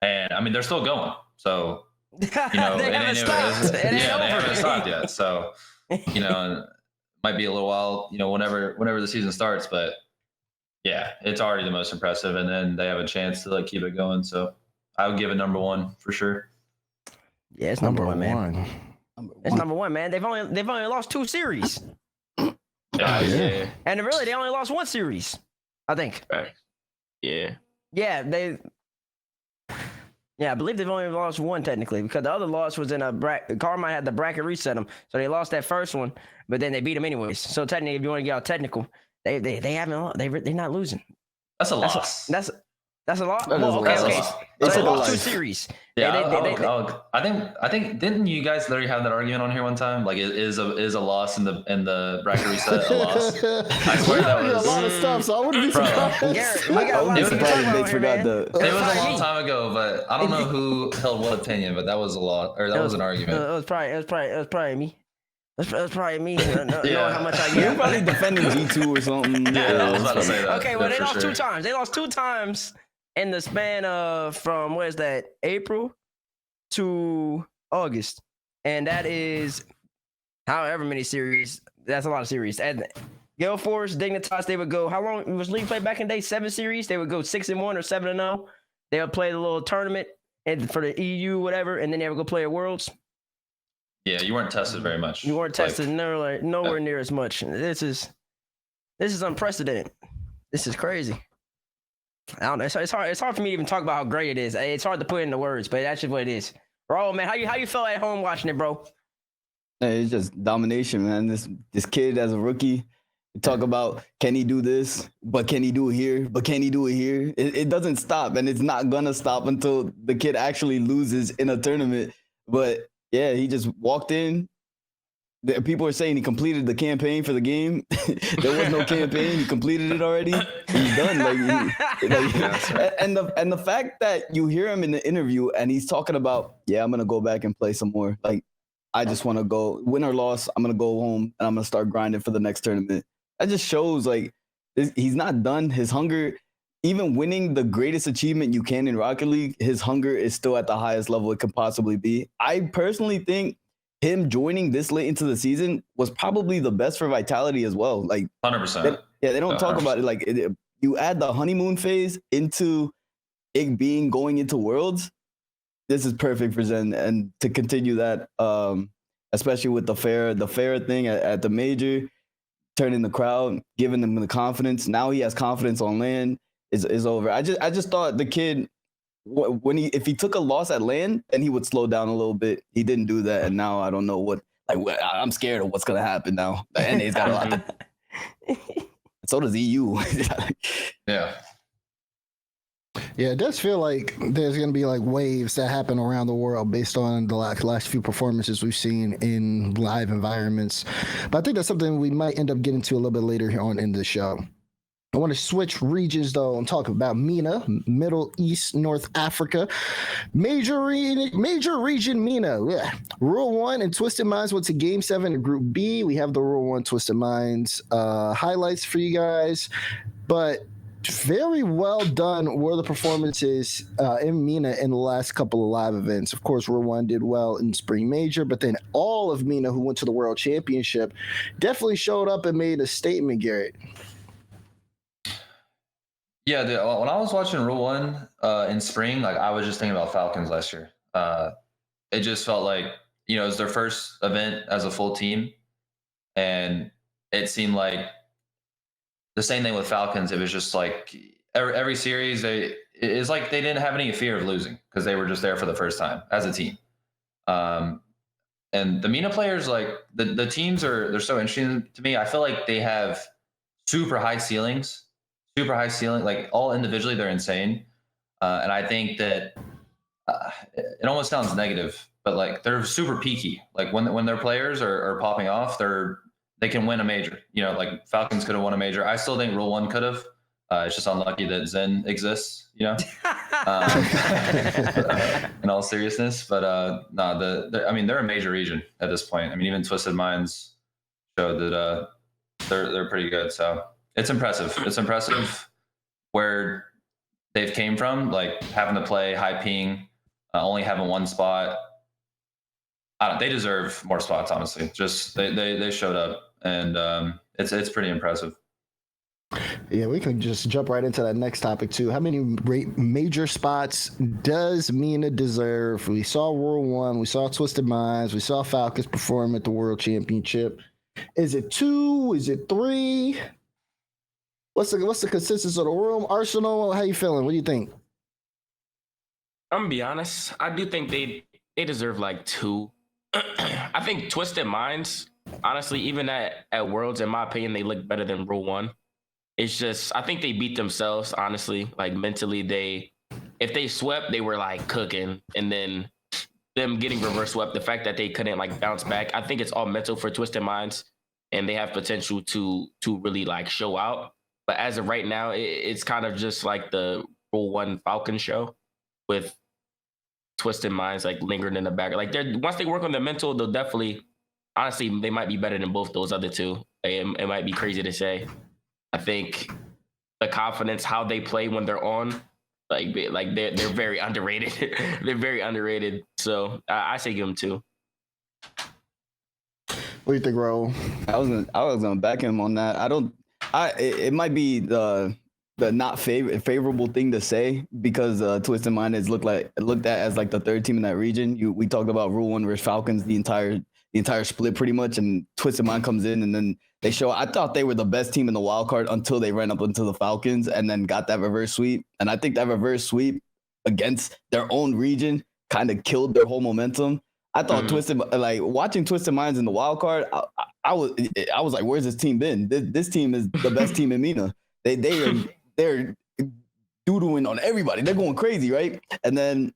And I mean, they're still going, so they haven't stopped. They haven't stopped yet. So it might be a little while, whenever the season starts, but yeah, it's already the most impressive, and then they have a chance to keep it going. So I would give it number 1 for sure. Yeah, it's number one, man. It's number 1, man. They've only lost 2 series. Yeah. And really, they only lost 1 series, I think. Right. Yeah. Yeah, I believe they've only lost 1 technically, because the other loss was in a bracket. Carmine had the bracket reset them, so they lost that first one, but then they beat them anyways. So technically, if you want to get out technical, they haven't. They're not losing. That's a loss. That's a lot. That is a Okay. loss. So It's they a lost loss. 2 series. Yeah, I think didn't you guys literally have that argument on here one time? Like, is a loss in the bracket reset a loss? I swear that was a lot of stuff, so I wouldn't be surprised. Garrett, we got a lot I of would be stuff surprised if on they here, forgot man. the. It was a probably long me. time ago, but I don't know who held what opinion, but that was a lot, or that was an argument. It was probably me. It was probably me. Knowing how much I You're get. probably defending G2 or something. Yeah, I was about to say that. Okay, well, Yeah, they for lost sure. 2 times. They lost 2 times in the span of from April to August, and that is however many series. That's a lot of series. And Gale Force, Dignitas, they would go. How long was League play back in the day? 7 series. They would go 6-1 or 7-0. They would play the little tournament and for the EU, whatever, and then they would go play at Worlds. Yeah, you weren't tested very much. You weren't tested nowhere near as much. This is unprecedented. This is crazy. I don't know. It's hard for me to even talk about how great it is. It's hard to put into words, but that's just what it is. Bro, man, how you felt at home watching it, bro? It's just domination, man. This kid as a rookie, you talk about can he do this, but can he do it here, but can he do it here? It doesn't stop, and it's not gonna stop until the kid actually loses in a tournament. But yeah, he just walked in. People are saying he completed the campaign for the game. There was no campaign. He completed it already. He's done. And the fact that you hear him in the interview and he's talking about, yeah, I'm gonna go back and play some more. Like, I just want to go win or loss. I'm gonna go home and I'm gonna start grinding for the next tournament. That just shows he's not done. His hunger, even winning the greatest achievement you can in Rocket League, his hunger is still at the highest level it can possibly be. I personally think him joining this late into the season was probably the best for Vitality as well. 100%. They don't talk about it. You add the honeymoon phase into it being going into Worlds. This is perfect for Zen, and to continue that, especially with the fair thing at the major, turning the crowd, giving them the confidence. Now he has confidence on LAN. Is over. I just thought the kid, if he took a loss at LAN, then he would slow down a little bit. He didn't do that, and now I don't know what. I'm scared of what's gonna happen now. The NA's got a lot. So does EU. Yeah. Yeah, it does feel like there's going to be waves that happen around the world based on the last few performances we've seen in live environments. But I think that's something we might end up getting to a little bit later on in the show. I want to switch regions though and talk about MENA, Middle East, North Africa. Major region MENA. Yeah. Rule 1 and Twisted Minds went to Game 7 in Group B. We have the Rule 1 Twisted Minds highlights for you guys. But very well done were the performances in MENA in the last couple of live events. Of course, Rule 1 did well in Spring Major, but then all of MENA who went to the World Championship definitely showed up and made a statement, Garrett. Yeah, when I was watching Rule 1 in spring, like I was just thinking about Falcons last year. It just felt like, it was their first event as a full team. And it seemed like the same thing with Falcons. It was just like every series, it's like they didn't have any fear of losing because they were just there for the first time as a team. And the MENA players, like the teams they're so interesting to me. I feel like they have super high ceilings, like all individually, they're insane. And I think that it almost sounds negative, but like they're super peaky. Like when their players are popping off, they can win a major. Like Falcons could have won a major. I still think Rule 1 could have. It's just unlucky that Zen exists, in all seriousness. But no, they're a major region at this point. I mean, even Twisted Minds showed that they're pretty good. So it's impressive. It's impressive where they've came from, like having to play high ping, only having one spot. They deserve more spots, honestly. Just they showed up, and it's pretty impressive. Yeah, we can just jump right into that next topic too. How many major spots does MENA deserve? We saw Rule 1, we saw Twisted Minds, we saw Falcons perform at the World Championship. Is it 2? Is it 3? What's the consensus of the room? Arsenal, how you feeling? What do you think? I'm gonna be honest. I do think they deserve like 2. I think Twisted Minds, honestly, even at Worlds, in my opinion, they look better than Rule 1. It's just, I think they beat themselves, honestly. Like mentally, if they swept, they were like cooking, and then them getting reverse swept, the fact that they couldn't like bounce back, I think it's all mental for Twisted Minds, and they have potential to really like show out. But as of right now, it's kind of just like the Rule 1 Falcon show with Twisted Minds like lingering in the back. Like once they work on the mental, they'll definitely, honestly, they might be better than both those other two. It might be crazy to say. I think the confidence, how they play when they're on, like they're very underrated. They're very underrated. So I say give them 2. What do you think, Raul? I was gonna back him on that. It might be the not favorable thing to say because Twisted Mind is looked at as like the third team in that region. We talked about Rule 1 versus Falcons the entire split pretty much, and Twisted Mind comes in and then they show. I thought they were the best team in the wild card until they ran up into the Falcons and then got that reverse sweep. And I think that reverse sweep against their own region kind of killed their whole momentum. I thought watching Twisted Minds in the wild card, I was like, where's this team been? This team is the best team in MENA. They're doodling on everybody. They're going crazy, right? And then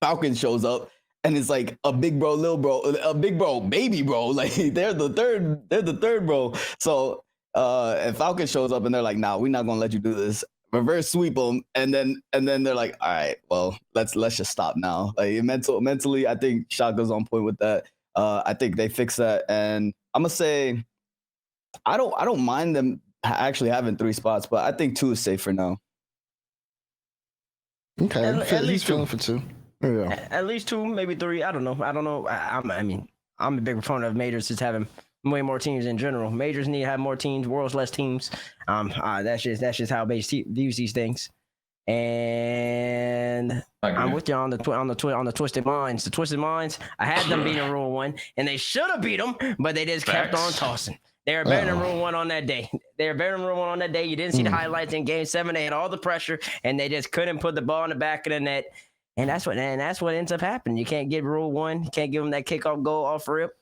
Falcons shows up, and it's like a big bro, little bro, a big bro, baby bro. Like they're the third bro. So and Falcons shows up, and they're like, nah, we're not gonna let you do this. Reverse sweep them, and then they're like, all right, well, let's just stop now. Like mentally, I think Shaka's on point with that. I think they fix that, and I'm gonna say, I don't mind them actually having 3 spots, but I think 2 is safe for now. Okay, at least feeling for 2. Yeah. At least 2, maybe 3. I don't know. I mean, I'm a big proponent of majors just having way more teams in general. Majors need to have more teams. Worlds less teams. That's just how base views these things. And I'm with you on the Twisted Minds. The Twisted Minds, I had them beating Rule 1, and they should have beat them, but they just kept on tossing. They were better than Rule 1 on that day. You didn't see the highlights in Game 7. They had all the pressure, and they just couldn't put the ball in the back of the net. And that's what ends up happening. You can't get Rule 1. You can't give them that kickoff goal off rip.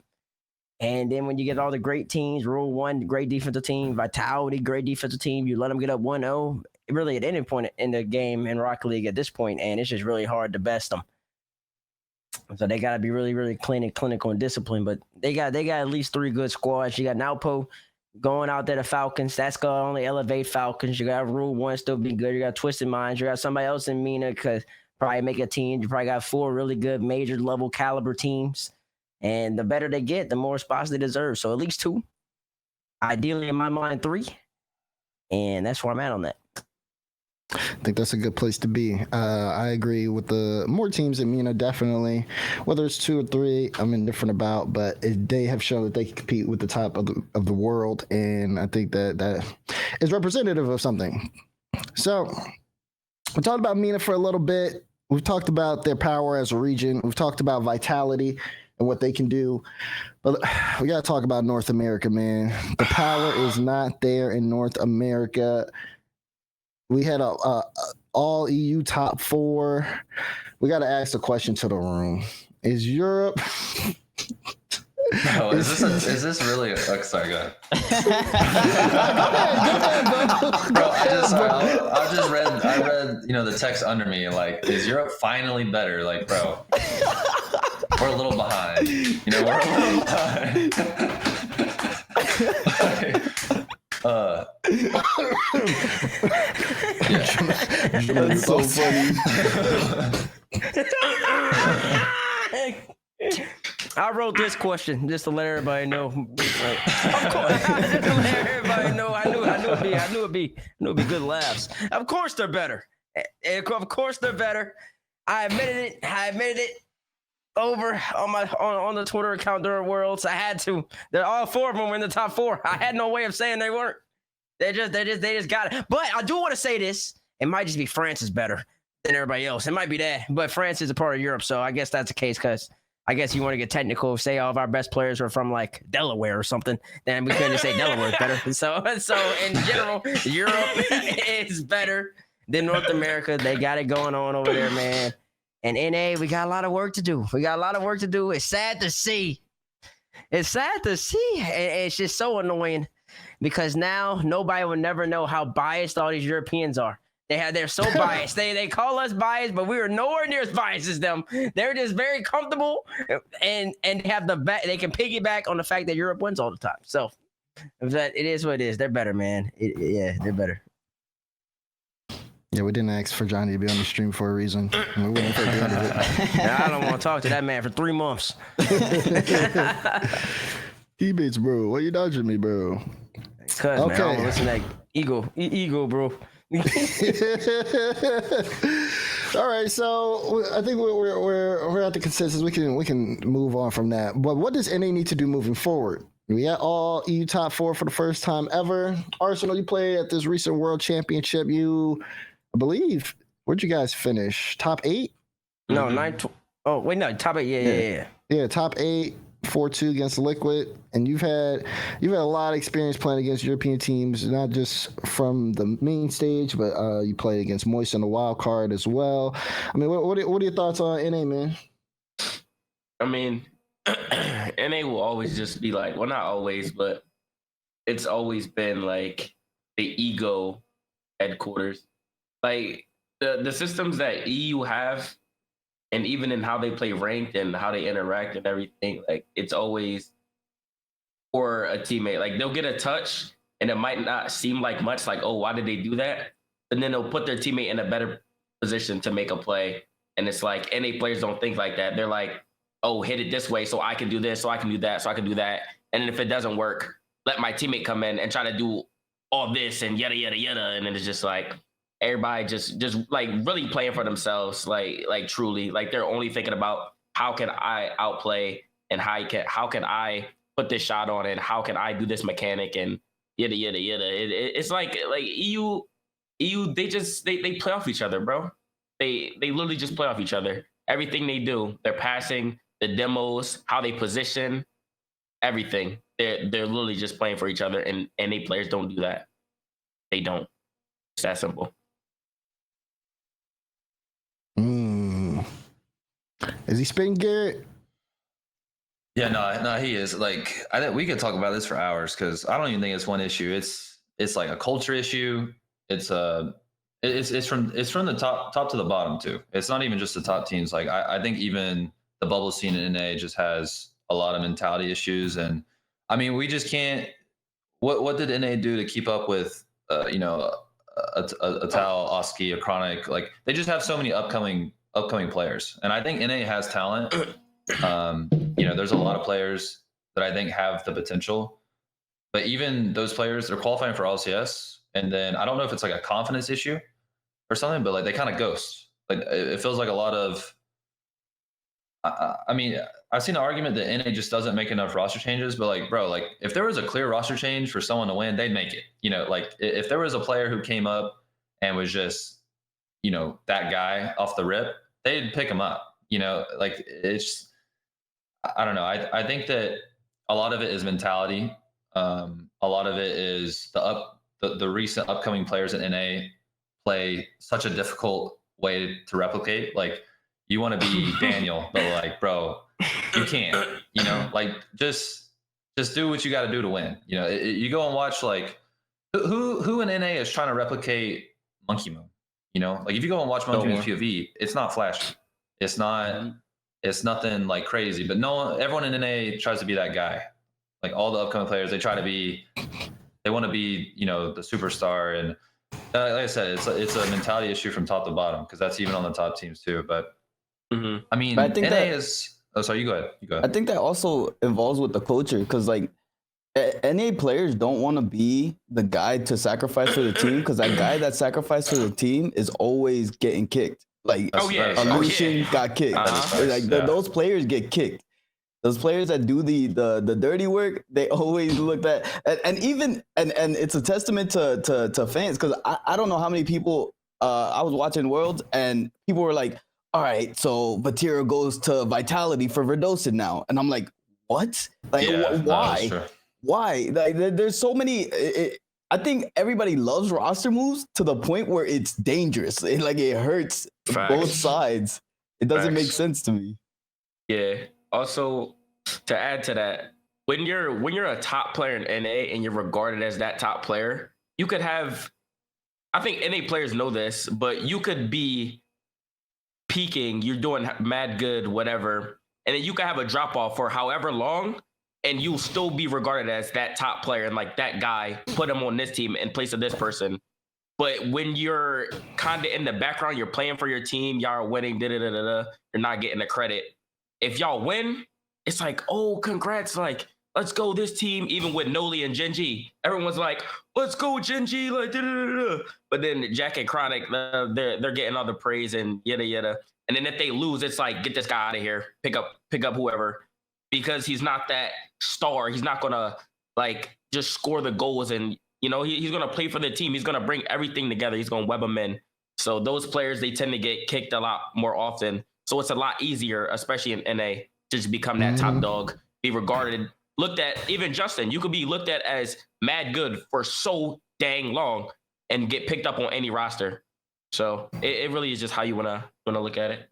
And then when you get all the great teams, Rule 1, great defensive team, Vitality, great defensive team, you let them get up 1-0, really at any point in the game in Rocket League at this point, and it's just really hard to best them. So they got to be really, really clean and clinical and disciplined. But they got at least 3 good squads. You got Naupo, going out there to Falcons. That's going to only elevate Falcons. You got Rule 1 still be good. You got Twisted Minds. You got somebody else in MENA because probably make a team. You probably got 4 really good major level caliber teams. And the better they get, the more spots they deserve. So at least 2. Ideally, in my mind, 3. And that's where I'm at on that. I think that's a good place to be. I agree with the more teams in MENA, definitely. Whether it's 2 or 3, I'm indifferent about, but they have shown that they can compete with the top of the world, and I think that is representative of something. So we talked about MENA for a little bit. We've talked about their power as a region. We've talked about vitality and what they can do. But we got to talk about North America, man. The power is not there in North America. We had a all EU top 4. We got to ask a question to the room. Is Europe... No, is this really a sorry, go ahead. Bro, I read, the text under me, like, is Europe finally better? Like, bro, we're a little behind. We're a little behind. That's so funny. I wrote this question just to let everybody know. Of course, just to let everybody know. I knew it'd be good laughs. Of course they're better. Of course they're better. I admitted it. Over on the Twitter account during Worlds. I had to. They're all 4 of them were in the top 4. I had no way of saying they weren't. They just got it. But I do want to say this. It might just be France is better than everybody else. It might be that. But France is a part of Europe, so I guess that's the case because I guess you want to get technical. Say all of our best players are from like Delaware or something, then we couldn't just say Delaware is better. So in general, Europe is better than North America. They got it going on over there, man. And NA, we got a lot of work to do. It's sad to see. And it's just so annoying because now nobody will never know how biased all these Europeans are. They're so biased. They call us biased, but we are nowhere near as biased as them. They're just very comfortable and have they can piggyback on the fact that Europe wins all the time. So that it is what it is. They're better, man. They're better. Yeah, we didn't ask for Johnny to be on the stream for a reason. We waiting for the end of it. I don't want to talk to that man for 3 months. Teammates, bro. Why you dodging me, bro? Cause okay. Man, I don't listen to that ego, bro. All right, so I think we're at the consensus. We can move on from that. But what does NA need to do moving forward? We got all EU top 4 for the first time ever. Arsenal, you played at this recent World Championship. I believe, where'd you guys finish? Top 8? No, 9. Oh wait, no, top 8. Yeah. Yeah, top 8. 4-2 against Liquid, and you've had a lot of experience playing against European teams, not just from the main stage, but you played against Moist in the wild card as well. I mean, what are your thoughts on NA, man? I mean, NA will always just be like, well, not always, but it's always been like the ego headquarters. Like the systems that EU have, and even in how they play ranked and how they interact and everything, like it's always for a teammate. Like they'll get a touch and it might not seem like much, like, oh, why did they do that? And then they'll put their teammate in a better position to make a play. And it's like NA players don't think like that. They're like, oh, hit it this way so I can do this, so I can do that, so I can do that. And then if it doesn't work, let my teammate come in and try to do all this and yada, yada, yada. And then it's just like, everybody just like really playing for themselves, like truly, like they're only thinking about how can I outplay and how can I put this shot on and how can I do this mechanic and yada yada yada. It's like EU they play off each other, bro. They literally just play off each other. Everything they do, their passing, the demos, how they position, everything. They're literally just playing for each other, and NA players don't do that. They don't. It's that simple. Is he spitting, Garrett? Yeah, no, he is. Like, I think we could talk about this for hours because I don't even think it's one issue. It's like a culture issue. It's from the top to the bottom too. It's not even just the top teams. Like I think even the bubble scene in NA just has a lot of mentality issues, and I mean we what did NA do to keep up with you know, a Tal, Oski, a Chronic? Like they just have so many upcoming players, and I think NA has talent. You know, there's a lot of players that I think have the potential, but even those players, they're qualifying for LCS, and then I don't know if it's like a confidence issue or something, but like they kind of ghost. Like it feels like a lot of. I mean, I've seen the argument that NA just doesn't make enough roster changes, but like, bro, like if there was a clear roster change for someone to win, they'd make it. You know, like if there was a player who came up and was just, you know, that guy off the rip, they'd pick him up. You know, like it's, I don't know. I think that a lot of it is mentality. A lot of it is the recent upcoming players in NA play such a difficult way to replicate. Like, you want to be Daniel, but like, bro, you can't, you know, like just do what you got to do to win. You know, you go and watch like who in NA is trying to replicate Monkey Moon, you know, like if you go and watch Monkey Moon's POV, it's not flashy. It's nothing like crazy, but everyone in NA tries to be that guy. Like all the upcoming players, they want to be, you know, the superstar. And like I said, it's a mentality issue from top to bottom, because that's even on the top teams too. But I mean, But I think NA that is. Oh, sorry. You go ahead. I think that also involves with the culture, because like NA players don't want to be the guy to sacrifice for the team, because that guy that sacrificed for the team is always getting kicked. Like Lucian got kicked. Those players get kicked. Those players that do the dirty work, they always look at, and even and it's a testament to fans, because I don't know how many people I was watching Worlds and people were like, all right, so Vatira goes to Vitality for Verdosin now. And I'm like, what? Like, why? Why? Like, there's so many. I think everybody loves roster moves to the point where it's dangerous. It hurts both sides. It doesn't make sense to me. Yeah. Also, to add to that, when you're a top player in NA and you're regarded as that top player, you could have. I think NA players know this, but you could be peaking, you're doing mad good, whatever, and then you can have a drop off for however long, and you'll still be regarded as that top player and like that guy, put him on this team in place of this person. But when you're kind of in the background, you're playing for your team, y'all are winning, you're not getting the credit. If y'all win, it's like, oh, congrats, like, let's go this team, even with Noli and GarrettG. Everyone's like, let's go GarrettG, like, But then Jack and Chronic, they're getting all the praise and yada yada. And then if they lose, it's like, get this guy out of here, pick up whoever, because he's not that star. He's not gonna like just score the goals, and you know he's gonna play for the team. He's gonna bring everything together. He's gonna web them in. So those players, they tend to get kicked a lot more often. So it's a lot easier, especially in NA, to just become that top dog, be regarded. Looked at, even Justin, you could be looked at as mad good for so dang long and get picked up on any roster. So it really is just how you wanna look at it.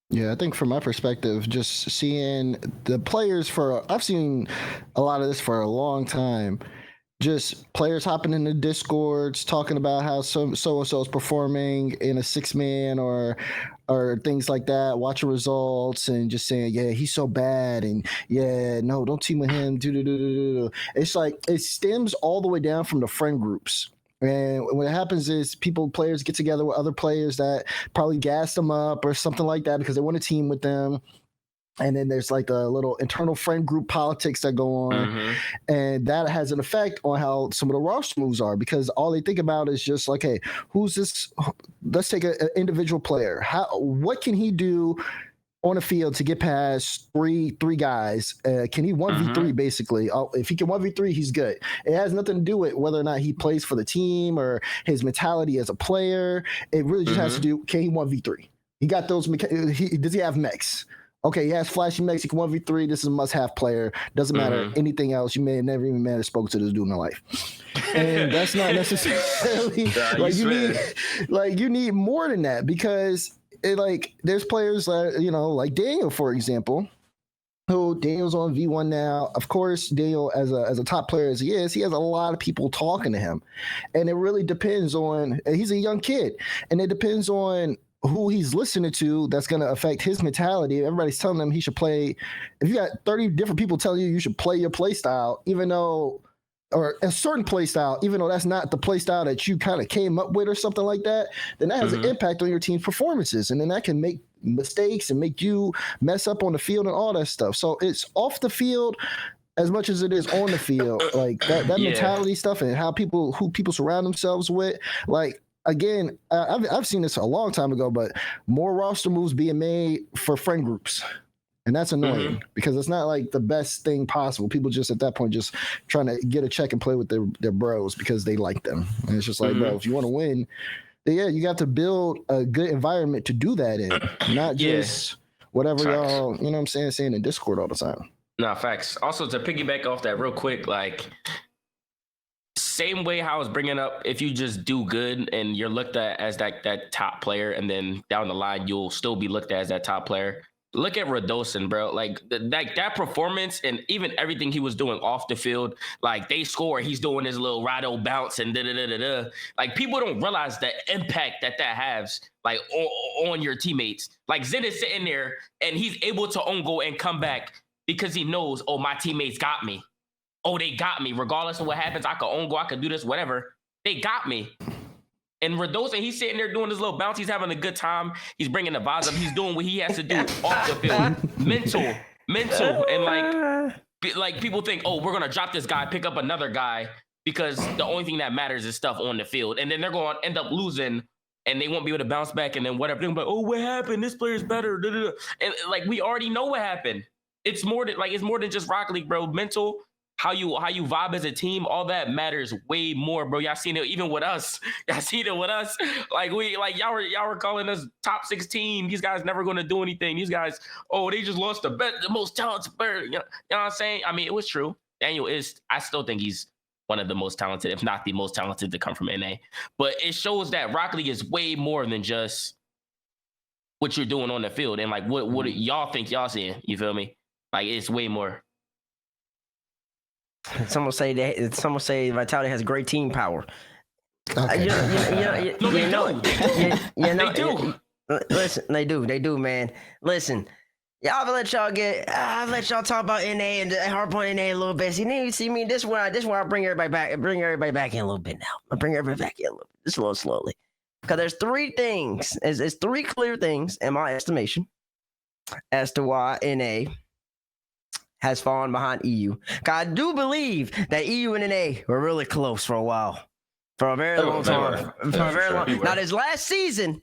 Yeah, I think from my perspective, just seeing the players I've seen a lot of this for a long time. Just players hopping in the Discords talking about how so and so is performing in a 6-man or things like that, watching results and just saying, yeah, he's so bad, and yeah, no, don't team with him. It's like it stems all the way down from the friend groups. And what happens is players get together with other players that probably gas them up or something like that because they want to team with them. And then there's like the little internal friend group politics that go on. And that has an effect on how some of the roster moves are, because all they think about is just like, hey, who's this? Let's take an individual player. What can he do on the field to get past three guys? Can he 1v3 basically? If he can 1v3, he's good. It has nothing to do with whether or not he plays for the team or his mentality as a player. It really just has to do, can he 1v3? He got those, does he have mechs? Okay, he has flashy mechs, he can 1v3, this is a must-have player. Doesn't matter anything else. You may have never even met or spoke to this dude in your life. And that's not necessarily, you need more than that, because there's players that, like Daniel, for example, who Daniel's on V1 now. Of course, Daniel, as a top player as he is, he has a lot of people talking to him. And it really depends on, he's a young kid, and it depends on who he's listening to. That's going to affect his mentality. Everybody's telling him he should play. If you got 30 different people telling you should play your play style, even though or a certain play style, even though that's not the play style that you kind of came up with or something like that, then that has an impact on your team's performances. And then that can make mistakes and make you mess up on the field and all that stuff. So it's off the field as much as it is on the field, like that mentality stuff and who people surround themselves with. Like, again, I've seen this a long time ago, but more roster moves being made for friend groups. And that's annoying because it's not like the best thing possible. People just at that point just trying to get a check and play with their bros because they like them. And it's just like, bro, if you want to win, then yeah, you got to build a good environment to do that in, not just whatever y'all, you know what I'm saying in Discord all the time. No, facts. Also, to piggyback off that real quick, like, same way how I was bringing up, if you just do good and you're looked at as that top player, and then down the line, you'll still be looked at as that top player. Look at Radosin, bro. Like that performance and even everything he was doing off the field. Like they score, he's doing his little Rado bounce and da-da-da-da-da. Like people don't realize the impact that has like on your teammates. Like Zen is sitting there and he's able to own goal and come back because he knows, oh, my teammates got me. Oh, they got me. Regardless of what happens, I could own goal, I could do this, whatever. They got me. And Radosin, he's sitting there doing his little bounce. He's having a good time. He's bringing the vibes up. He's doing what he has to do off the field. Mental. And like people think, oh, we're going to drop this guy, pick up another guy because the only thing that matters is stuff on the field. And then they're going to end up losing and they won't be able to bounce back. And then whatever. They're like, oh, what happened? This player's better. Da-da-da. And like, we already know what happened. It's more than just Rocket League, bro. Mental. How you vibe as a team, all that matters way more, bro. Y'all seen it even with us. Y'all seen it with us. Like y'all were calling us top 16. These guys never gonna do anything. These guys, oh, they just lost the most talented player. You know what I'm saying? I mean, it was true. Daniel is. I still think he's one of the most talented, if not the most talented, to come from NA. But it shows that Rocket League is way more than just what you're doing on the field and like what y'all think y'all seeing. You feel me? Like it's way more. Someone say Vitality has great team power. Okay. They do. Listen, they do, man. Listen, I've let y'all talk about NA and harp on NA a little bit. See me. This is where I bring everybody back in a little bit now. I bring everybody back in a little bit, just a little slowly, because there's three things. There's three clear things in my estimation as to why NA has fallen behind EU. I do believe that EU and NA were really close for a while. For a very long time. Now this last season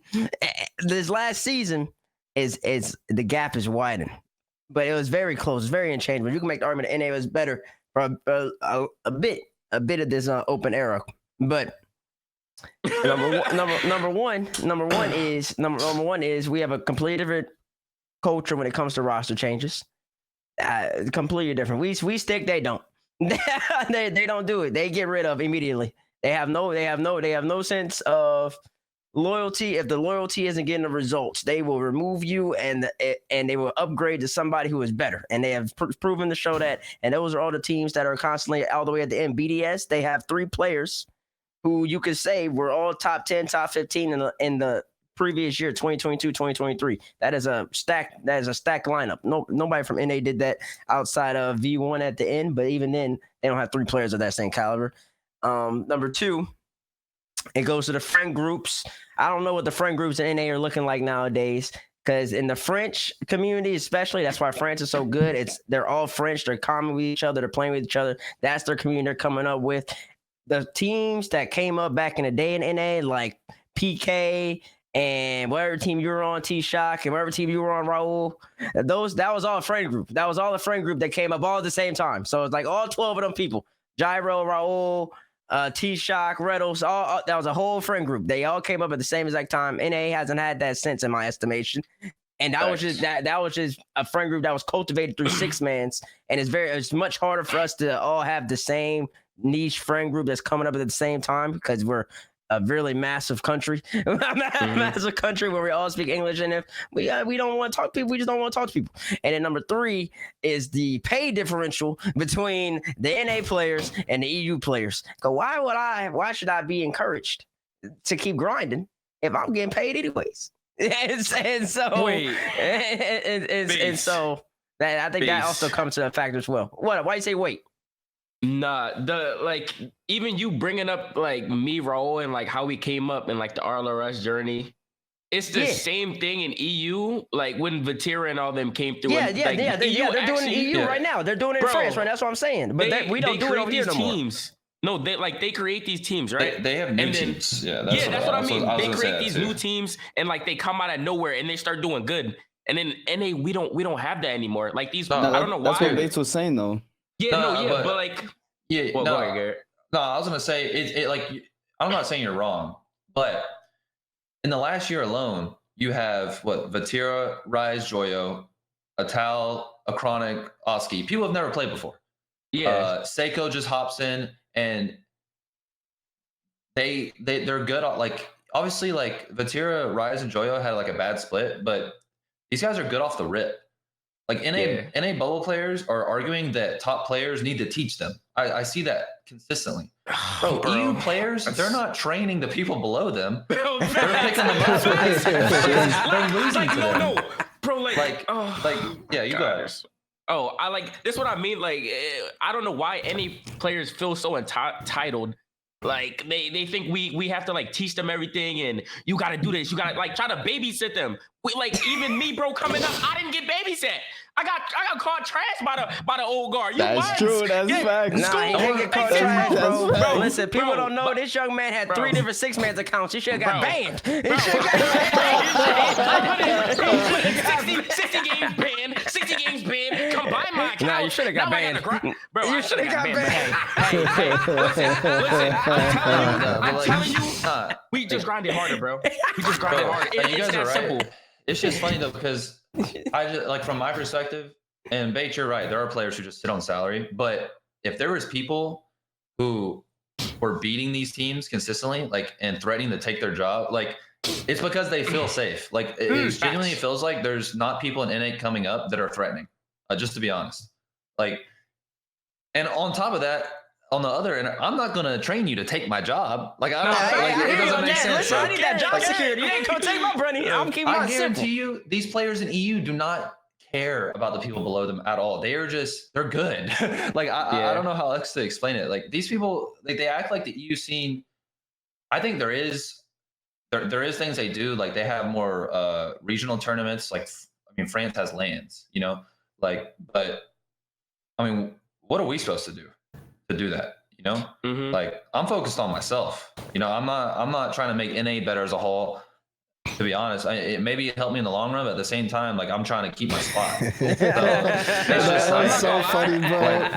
is the gap is widened. But it was very close. It's very interchangeable. You can make the argument that NA was better for a bit of this open era. But number one is we have a completely different culture when it comes to roster changes. Completely different. We stick, they don't. they don't do it. They get rid of immediately. They have no sense of loyalty. If the loyalty isn't getting the results, they will remove you and they will upgrade to somebody who is better. And they have proven to show that. And those are all the teams that are constantly all the way at the end. BDS, they have 3 players who you could say were all top 10, top 15 in the previous year, 2022, 2023. That is a stacked lineup. Nobody from NA did that outside of V1 at the end, but even then, they don't have 3 players of that same caliber. Number 2, it goes to the friend groups. I don't know what the friend groups in NA are looking like nowadays, because in the French community, especially, that's why France is so good. They're all French. They're common with each other. They're playing with each other. That's their community they're coming up with. The teams that came up back in the day in NA, like PK and whatever team you were on, T-Shock, and whatever team you were on, Raul, that was all a friend group. That was all a friend group that came up all at the same time. So it's like all 12 of them people, Gyro, Raul, T-Shock, Reddles, all that was a whole friend group. They all came up at the same exact time. NA hasn't had that since, in my estimation. And that was just a friend group that was cultivated through 6-mans. And it's much harder for us to all have the same niche friend group that's coming up at the same time, because we're a really massive country, massive country where we all speak English, and if we don't want to talk to people, we just don't want to talk to people. And then number 3 is the pay differential between the NA players and the EU players. So why should I be encouraged to keep grinding if I'm getting paid anyways? and so that I think that also comes to a factor as well. Why you say wait? Nah, even you bringing up like me, Raul, and like how we came up and like the RLRS journey. It's the same thing in EU, like when Vatira and all them came through. Yeah, and, yeah, like, yeah. They're doing it in EU right now. They're doing it in France right now. That's what I'm saying. But we don't do it over here no more. No, they create these teams, right? They have new teams. Yeah, that's what I mean. They create these new teams, and like they come out of nowhere and they start doing good. And then NA, we don't have that anymore. Like these, I don't know why. That's what Bates was saying, though. Yeah, but like, well, go ahead, Garrett. No, I was gonna say it. Like, I'm not saying you're wrong, but in the last year alone, you have Vatira, Rise, Joyo, Atal, Acronic, Oski. People have never played before. Yeah. Seiko just hops in, and they're good. Like, obviously, like Vatira, Rise, and Joyo had like a bad split, but these guys are good off the rip. Like NA bubble players are arguing that top players need to teach them. I see that consistently. Bro, EU players, they're not training the people below them. They're picking them up. They're losing to them. No, bro, yeah, you go ahead. Oh, this is what I mean. Like, I don't know why any players feel so entitled. Like they think we have to like teach them everything, and you got to do this. You got to like try to babysit them. Like even me, bro, coming up, I didn't get babysat. I got caught trash by the old guard. That's true. That's facts. Nah, he didn't get caught trash, bro. Bro, listen, people don't know this young man had 3 different 6-man accounts. He should have got banned. He should have got banned. 60 games banned. 60 games banned. Combine my account. Nah, you should have got banned. Bro, you should have got banned. Hey, listen. I'm telling you, we just grinded harder, bro. We just grinded harder. You guys are right. Simple. It's just funny though, because I just, like, from my perspective, and Bates, you're right. There are players who just sit on salary, but if there was people who were beating these teams consistently, like, and threatening to take their job, like, it's because they feel safe. Like, it genuinely feels like there's not people in NA coming up that are threatening. Just to be honest, like, and on top of that, on the other end, I'm not gonna train you to take my job. Like, I don't. It doesn't make sense. Listen, I need that job security. You ain't gonna take my money. I'm keeping my simple. I guarantee you, these players in EU do not care about the people below them at all. They're good. Like, I don't know how else to explain it. Like, these people, like, they act like the EU scene. I think there is things they do. Like, they have more regional tournaments. Like, I mean, France has lands, you know. Like, but I mean, what are we supposed to do that, you know? Like, I'm focused on myself, you know. I'm not trying to make NA better as a whole, to be honest. It maybe helped me in the long run, but at the same time, like, I'm trying to keep my spot. That's so funny, bro.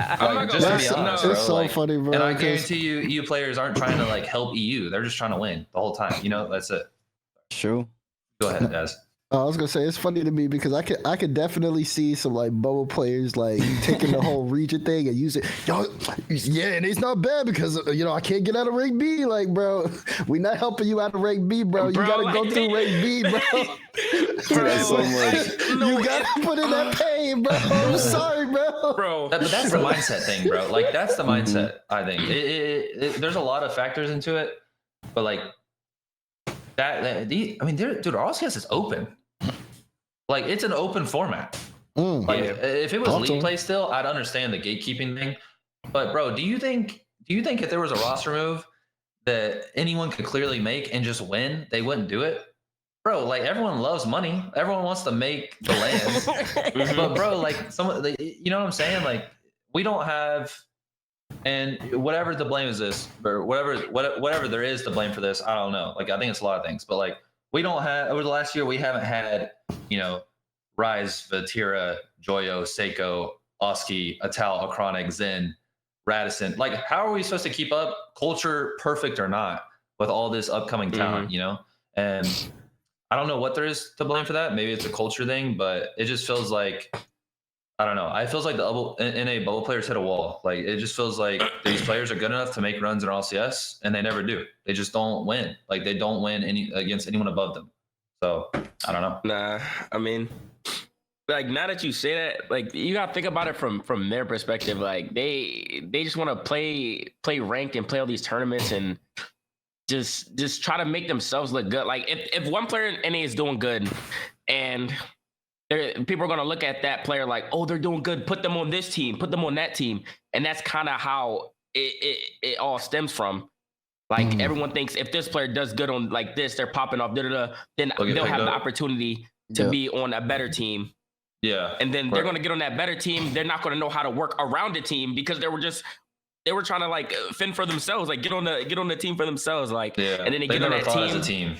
It's so funny, bro. And I guarantee you, EU players aren't trying to like help EU. They're just trying to win the whole time, you know. That's it. True. Go ahead, Des. I was gonna say, it's funny to me because I could definitely see some like bubble players like taking the whole region thing and use it. Yeah, and it's not bad because, you know, I can't get out of rank B. Like, bro, we not helping you out of rank B, bro. You gotta go through rank B, bro. So much. You gotta put in that pain, bro. I'm sorry, bro. But that's the mindset thing, bro. Like, that's the mindset. I think there's a lot of factors into it, but like I mean, dude, RLCS is open. Like, it's an open format. Like, if it was league play still, I'd understand the gatekeeping thing. But bro, do you think if there was a roster move that anyone could clearly make and just win, they wouldn't do it? Bro, like, everyone loves money. Everyone wants to make the lands. But bro, like, you know what I'm saying? Like, we don't have, and whatever the blame is this, or whatever there is to blame for this, I don't know. Like, I think it's a lot of things, but like, we don't have, over the last year, we haven't had, you know, Rise, Vatira, Joyo, Seiko, Oski, Atal, Acronic, Zen, Radisson. Like, how are we supposed to keep up, culture perfect or not, with all this upcoming talent, you know? And I don't know what there is to blame for that. Maybe it's a culture thing, but it just feels like, I don't know. It feels like the NA bubble players hit a wall. Like, it just feels like these players are good enough to make runs in RLCS, and they never do. They just don't win. Like, they don't win against anyone above them. So, I don't know. Nah, I mean, like, now that you say that, like, you gotta think about it from their perspective. Like, they just want to play ranked and play all these tournaments and just try to make themselves look good. Like, if one player in NA is doing good and people are gonna look at that player like, oh, they're doing good. Put them on this team. Put them on that team. And that's kind of how it all stems from. Like everyone thinks if this player does good on like this, they're popping off. Then they'll have the opportunity to be on a better team. Yeah. And then they're gonna get on that better team. They're not gonna know how to work around the team because they were trying to like fend for themselves, like get on the team for themselves, like. Yeah. And then they get on that team. As a team.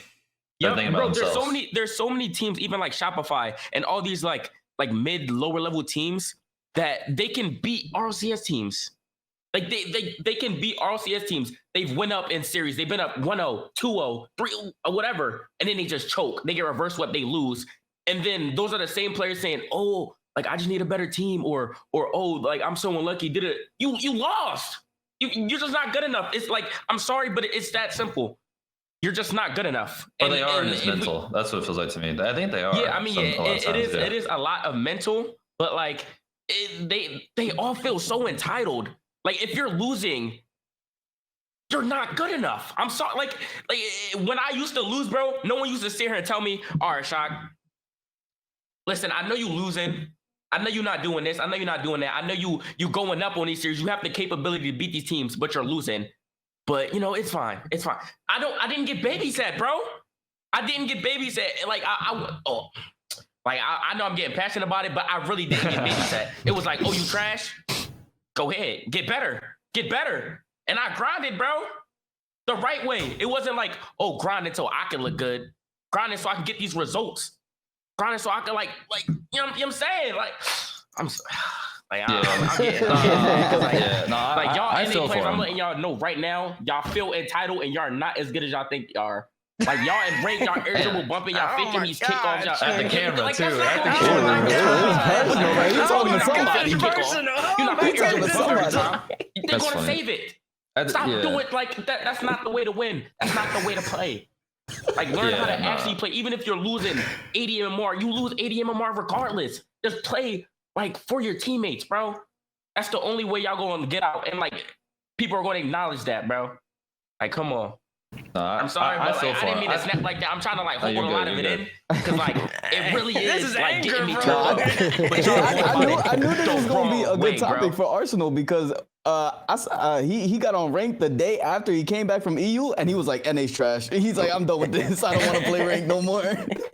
Yeah, bro. There's so many teams, even like Shopify and all these like lower level teams that they can beat RLCS teams. Like they can beat RLCS teams. They've went up in series. They've been up 1-0, 2-0, 3-0, or whatever, and then they just choke. They get reverse swept. They lose, and then those are the same players saying, "Oh, like I just need a better team," or "Oh, like I'm so unlucky." Did it? You lost. You're just not good enough. It's like I'm sorry, but it's that simple. You're just not good enough. But they are in this mental. That's what it feels like to me. I think they are. Yeah, I mean, it is a lot of mental, but like they all feel so entitled. Like if you're losing, you're not good enough. I'm sorry. Like when I used to lose, bro, no one used to sit here and tell me, all right, Shock, listen, I know you losing. I know you're not doing this. I know you're not doing that. I know you going up on these series. You have the capability to beat these teams, but you're losing. But you know, it's fine. It's fine. I didn't get babysat, bro. I didn't get babysat. Like I know I'm getting passionate about it, but I really didn't get babysat. It was like, oh, you trash? Go ahead. Get better. Get better. And I grinded, bro. The right way. It wasn't like, oh, grinding so I can look good. Grinding so I can get these results. Grinding so I can like, you know what I'm saying? Like, I'm getting y'all NBA players, I'm letting y'all know right now, y'all feel entitled and y'all not as good as y'all think y'all are. Like y'all in break, y'all irritable, bumping, y'all faking these kickoffs. Y'all at the camera like, too. At the camera. You're talking to somebody. You're not irritable somebody. They're gonna save it. Stop doing it like that. That's not the way to win. That's not the way to play. Like learn how to actually play. Even if you're losing 80 MMR, you lose 80 MMR regardless. Just play like for your teammates, bro. That's the only way y'all going to get out. And like people are going to acknowledge that, bro. Like, come on. I'm sorry, but I didn't mean to snap like that. I'm trying to like hold a lot of it in because like it really is like getting me too. I knew this was gonna be a good topic for Arsenal because he got on ranked the day after he came back from EU and he was like, NA's trash. He's like, I'm done with this. I don't want to play ranked no more,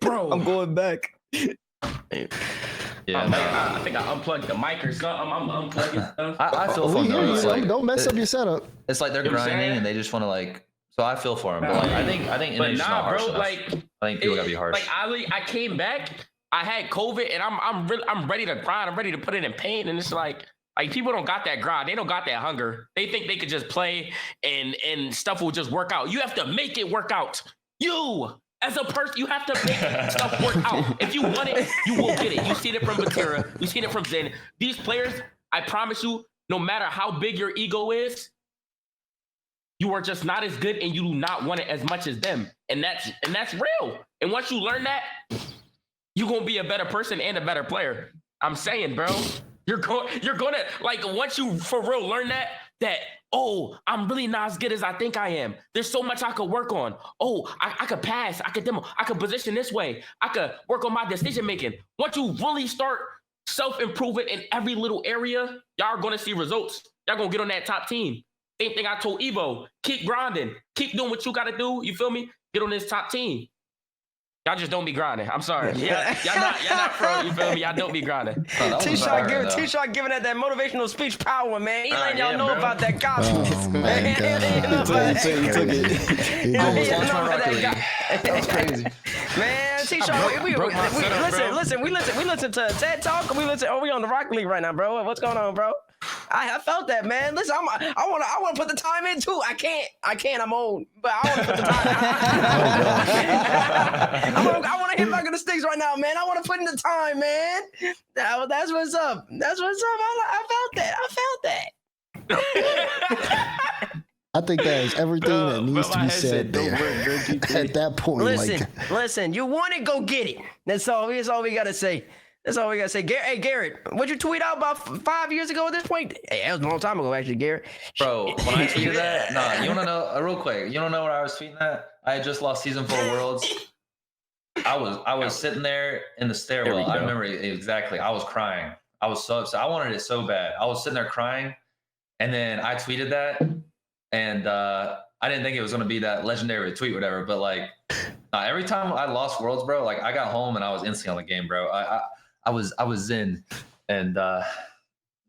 bro. I'm going back. Yeah, I think I unplugged the mic or something. I'm unplugging stuff. I feel for them. Like, don't mess up your setup. It's like they're grinding and they just want to like. So I feel for him, but like, I think but NA's nah, not harsh bro. enough. Like, I think people gotta be harsh. Like I came back. I had COVID, and I'm ready to grind. I'm ready to put it in pain, and it's like people don't got that grind. They don't got that hunger. They think they could just play and stuff will just work out. You have to make it work out. You as a person, you have to make stuff work out. If you want it, you will get it. You see it from Batera. You see it from Zen. These players, I promise you, no matter how big your ego is, you are just not as good and you do not want it as much as them. And that's real. And once you learn that, you're going to be a better person and a better player. I'm saying, bro, you're going to like, once you for real learn that, oh, I'm really not as good as I think I am. There's so much I could work on. Oh, I could pass. I could demo. I could position this way. I could work on my decision making. Once you really start self-improving in every little area, y'all are going to see results. Y'all going to get on that top team. Same thing I told Evo. Keep grinding. Keep doing what you got to do. You feel me? Get on this top team. Y'all just don't be grinding. I'm sorry. Yeah, y'all not pro. You feel me? Y'all don't be grinding. T-Shot giving that motivational speech power, man. He letting y'all know about that gospel. Oh, man. He took it. That was crazy. Man, T-Shot, we listen to TED Talk. Or we on the Rocket League right now, bro. What's going on, bro? I felt that, man. Listen, I want to put the time in too. I can't. I'm old, but I want to put the time. I want to hit back on the sticks right now, man. I want to put in the time, man. That's what's up. That's what's up. I felt that. I think that is everything that needs to be said there. At that point, listen. You want it, go get it. That's all we got to say. That's all we gotta say. Hey, Garrett, what'd you tweet out about 5 years ago at this point? Hey, that was a long time ago, actually, Garrett. Bro, when I tweeted that, you wanna know, real quick, you don't know what I was tweeting at? I had just lost season 4 Worlds. I was sitting there in the stairwell. I remember exactly. I was crying. I was so upset. I wanted it so bad. I was sitting there crying, and then I tweeted that, and I didn't think it was going to be that legendary tweet, whatever. But like, every time I lost Worlds, bro, like I got home and I was instantly on the game, bro. I was in, and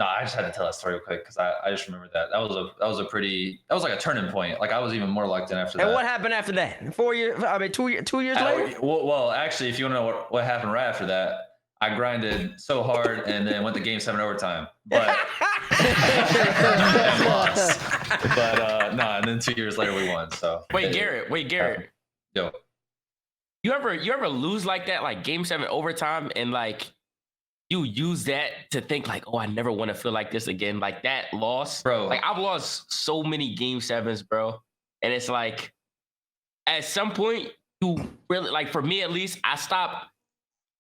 I just had to tell that story real quick because I just remember that. That was like a turning point. Like I was even more locked in after that. And what happened after that? 4 years? I mean, 2 years later. Well, actually, if you want to know what happened right after that, I grinded so hard and then went to Game 7 overtime, but lost. But and then 2 years later we won. So wait, Garrett. Yo, you ever lose like that, like Game 7 overtime, and like you use that to think like, oh, I never want to feel like this again. Like that loss, bro. Like I've lost so many Game 7s, bro, and it's like at some point you really, like, for me at least, I stopped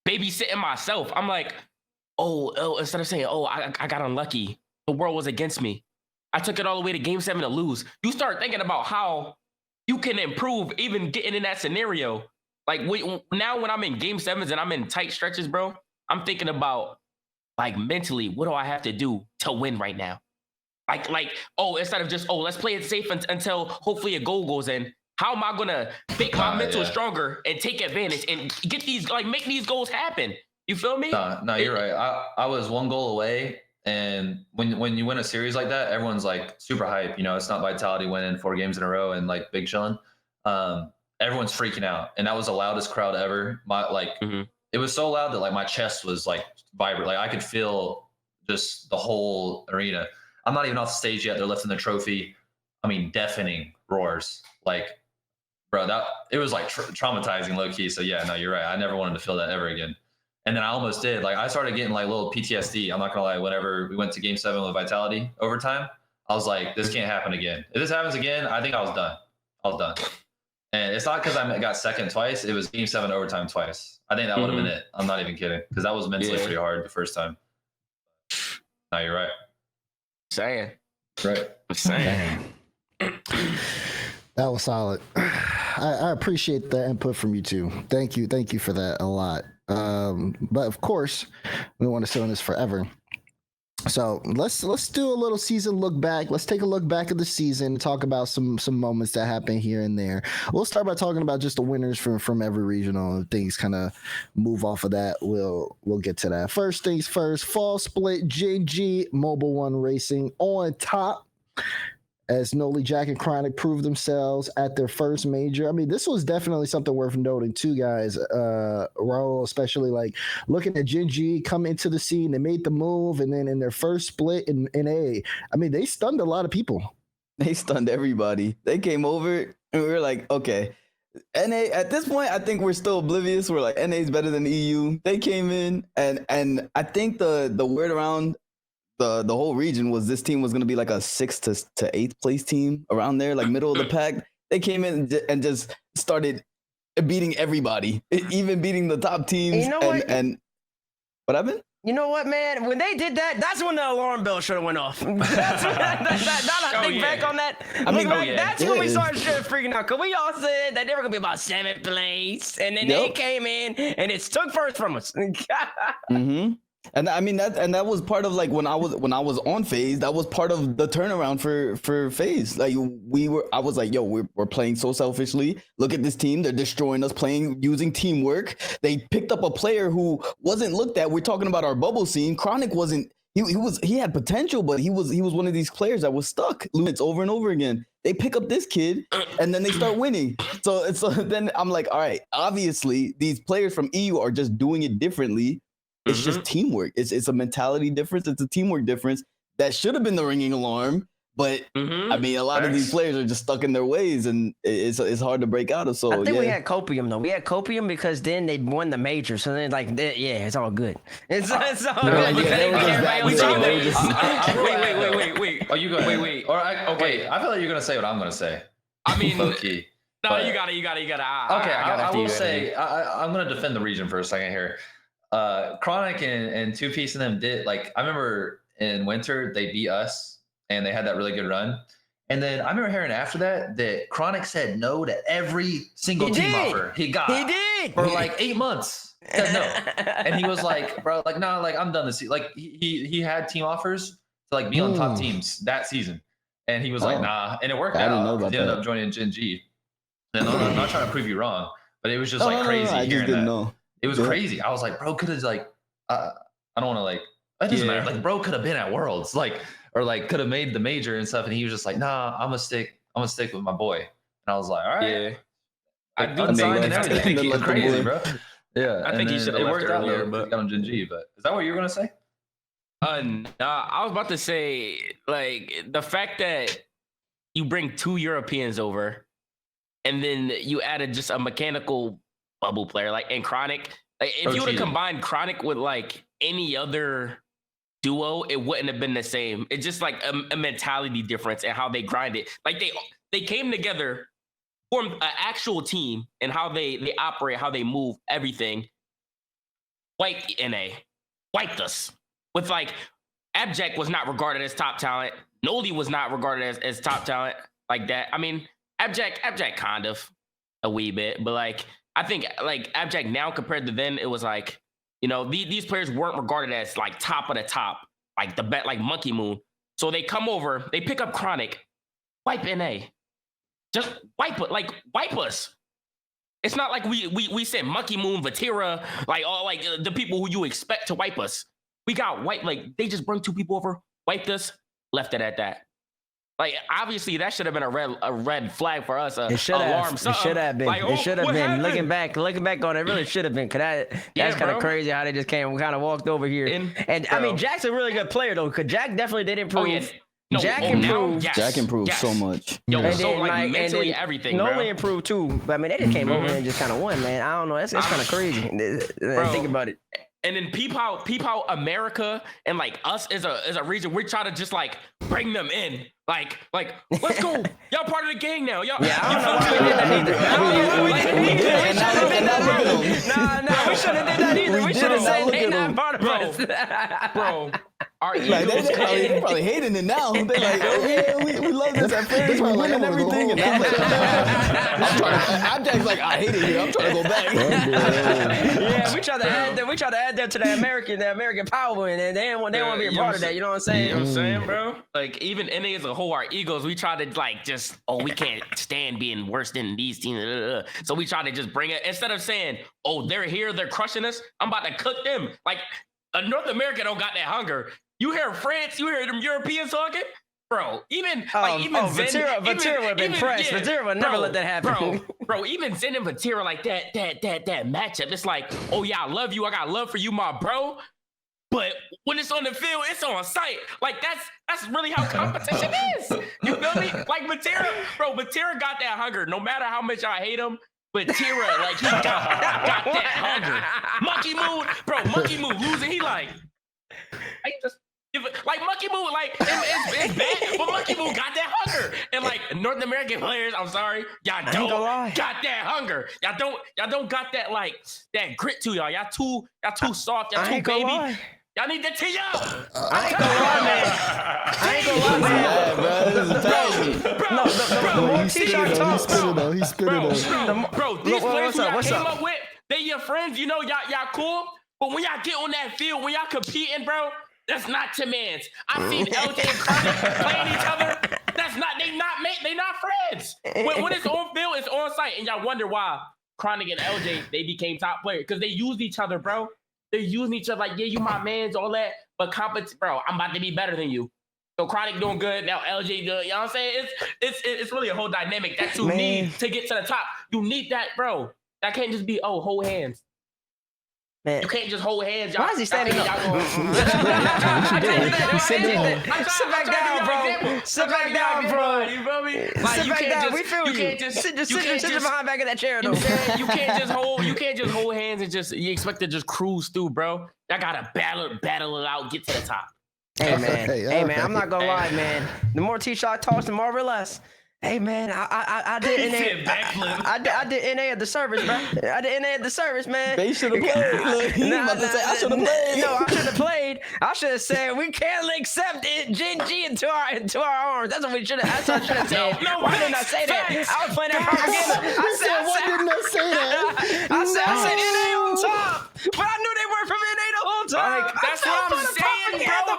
babysitting myself. I'm like, oh, instead of saying, oh, I got unlucky, the world was against me, I took it all the way to Game 7 to lose. You start thinking about how you can improve even getting in that scenario. Like now when I'm in Game 7s and I'm in tight stretches, bro, I'm thinking about, like, mentally, what do I have to do to win right now? Like, oh, instead of just, oh, let's play it safe until hopefully a goal goes in. How am I gonna make my mental stronger and take advantage and get these, like, make these goals happen? You feel me? No, you're right. I was 1 goal away, and when you win a series like that, everyone's like super hype. You know, it's not Vitality winning 4 games in a row and like big chilling. Everyone's freaking out, and that was the loudest crowd ever. It was so loud that like my chest was like vibrant. Like I could feel just the whole arena. I'm not even off the stage yet. They're lifting the trophy. I mean, deafening roars. Like, bro, it was like traumatizing low key. So yeah, no, you're right. I never wanted to feel that ever again. And then I almost did. Like I started getting like little PTSD. I'm not gonna lie. Whenever we went to Game 7 with Vitality overtime, I was like, this can't happen again. If this happens again, I think I was done. And it's not because I got second twice. It was Game 7 overtime twice. I think that would have been it. I'm not even kidding, because that was mentally pretty hard the first time. No, you're right. Saying. Right. Saying. That was solid. I appreciate the input from you too. Thank you for that a lot. But of course, we want to sit on this forever. So let's do a little season look back. Let's take a look back at the season and talk about some moments that happened here and there. We'll start by talking about just the winners from every regional. Things kind of move off of that. We'll get to that. First things first, fall split, GG, Mobile One Racing on top, as Noli, Jack, and Chronic proved themselves at their first major. I mean, this was definitely something worth noting too, guys. Raul, especially, like, looking at Gen G come into the scene, they made the move, and then in their first split in A, I mean, they stunned a lot of people. They stunned everybody. They came over, and we were like, okay, NA, at this point, I think we're still oblivious. We're like, NA is better than EU. They came in, and I think the word around the whole region was this team was going to be like a 6th to 8th place team around there, like middle of the pack. They came in and just started beating everybody, even beating the top teams. You know what? And what happened? You know what, man? When they did that, that's when the alarm bell should have went off. That's when, now I think back on that. I mean, that's when we started freaking out. Because we all said that they were going to be about 7th place. And then they came in and it took first from us. Mm-hmm. And I mean that was part of, like, when I was on FaZe, that was part of the turnaround for FaZe. Like I was like, yo, we're playing so selfishly. Look at this team, they're destroying us, playing using teamwork. They picked up a player who wasn't looked at. We're talking about our bubble scene. Chronic wasn't. He had potential, but he was one of these players that was stuck. It's over and over again. They pick up this kid and then they start winning. So then I'm like, all right, obviously these players from EU are just doing it differently. It's just teamwork. It's a mentality difference. It's a teamwork difference. That should have been the ringing alarm. But I mean, a lot of these players are just stuck in their ways, and it's hard to break out of. So I think we had copium though. We had copium because then they won the major. So then, like, it's all good. It's all good. Wait. Oh, you go ahead. Wait. Or okay. I feel like you're gonna say what I'm gonna say. I mean, low-key. No, But, you gotta. Okay, I will say I'm gonna defend the region for a second here. Chronic and Two Piece and them did, like, I remember in winter they beat us and they had that really good run. And then I remember hearing after that Chronic said no to every single team offer he got. He did. did. for like 8 months. Said no. And he was like, bro, like, no, like I'm done this season. Like he had team offers to like be on top teams that season. And he was like, nah. And it worked I out. didn't know about He ended that. up joining Gen G. And I'm not trying to prove you wrong, but it was just like crazy. I just hearing didn't that. know. It was crazy. I was like, bro, could have like, I don't want to like, it doesn't matter. Like, bro could have been at Worlds, like, or like could have made the major and stuff. And he was just like, nah, I'm gonna stick with my boy. And I was like, all right. Yeah. I do Unsigned and think everything. he It was let the crazy, boy. bro. Yeah. I think he should have it left worked out earlier, though, but got on Gen G. But is that what you were gonna say? Nah, I was about to say, like, the fact that you bring 2 Europeans over and then you added just a mechanical bubble player, like, and Chronic. Like, if you would have combined Chronic with, like, any other duo, it wouldn't have been the same. It's just, like, a mentality difference and how they grind it. Like, they came together, formed an actual team, and how they operate, how they move, everything. Wiped NA. Wiped us. With, like, Abject was not regarded as top talent. Noli was not regarded as top talent like that. I mean, Abject kind of a wee bit, but like I think like Abject now compared to then, it was like, you know, these players weren't regarded as like top of the top, like the bet, like Monkey Moon. So they come over, they pick up Chronic, wipe NA, just wipe it, like wipe us. It's not like we sent Monkey Moon, Vatira, like all like the people who you expect to wipe us. We got wiped, like they just brought 2 people over, wiped us, left it at that. Like obviously that should have been a red flag for us. It should have. It should have been. Like, it should have what been. happened? Looking back on it, really should have been. Cause that's kind of crazy how they just came and kind of walked over here. And I mean, Jack's a really good player though. Cause Jack definitely did improve. Oh, yeah. No, Jack now, improved. yes, Jack improved yes. so much. Yo, And so then, like mentally and then everything, Noli bro. improved too. But I mean, they just came over and just kind of won, man. I don't know. That's kind of crazy. Think about it. And then peep how America and like us as a region, we try to just like bring them in. Like, let's go. Y'all part of the gang now. Y'all, Yeah, I don't know why we did that either. Nah, we shouldn't have did that either. We should have said they not part of us. bro. Our Like Eagles, they probably hating it now. They're like, oh yeah, we love this at first. We like, winning I wanna go everything, home. and now I'm trying to. Abject's like, I hate it here. I'm trying to go back. Yeah, we tried to add them to the American power, and they want to be a part of that. You know what I'm saying? You know what I'm saying, bro? Like even NA as a whole, our Eagles, we try to like just we can't stand being worse than these teams. So we try to just bring it instead of saying, oh, they're here, they're crushing us. I'm about to cook them. Like North America don't got that hunger. You hear France, you hear them Europeans talking, bro. Even Vatira would have been pressed. Vatira would never let that happen. Bro. Even Zen and Vatira like that matchup. It's like, oh yeah, I love you. I got love for you, my bro. But when it's on the field, it's on site. Like that's really how competition is. You feel me? Like Vatira got that hunger. No matter how much I hate him, Vatira, like he got that hunger. Monkey Moon losing. He like just. Like Monkey Moon, like it's bad, but Monkey Moon got that hunger, and like North American players, I'm sorry, y'all don't got that hunger. Y'all don't got that like that grit to y'all. Y'all too soft. Y'all too baby. Y'all need to tee up. I ain't gonna lie, man. Bro, this is The more T-Shot talks, He spit it though. Bro, these players y'all what's came up? up with, they your friends. You know, y'all cool. But when y'all get on that field, when y'all competing, bro, that's not your mans. I've seen LJ and Chronic playing each other. They not friends. When it's on field, it's on site, and y'all wonder why Chronic and LJ they became top players because they used each other, bro. They're using each other like, yeah, you my mans, all that. But bro, I'm about to be better than you. So Chronic doing good, now LJ doing. You know what I'm saying? It's really a whole dynamic that you need to get to the top. You need that, bro. That can't just be hold hands. Man. You can't just hold hands. Why is he standing up? Sit back down, bro. Sit back down, bro. You feel me? Sit back down. We feel you. You can't just sit behind back of that chair, though. You can't just hold hands and just you expect to just cruise through, bro. I gotta battle it out, get to the top. Hey man, I'm not gonna lie, man. The more T-Shot talks, the more I realize. Hey man, I did NA. I did NA at the service, bro. I did NA at the service, man. They should have played. Look, he about to say, I should have played. No, I should have played. I should have said we can't accept it, Gen G into our arms. That's what we should have. That's what I should have said. No, why didn't I say that? I was playing that propaganda. Why didn't I say that? I said NA on top, but I knew they weren't from NA the whole time. Like, that's what I'm saying, bro.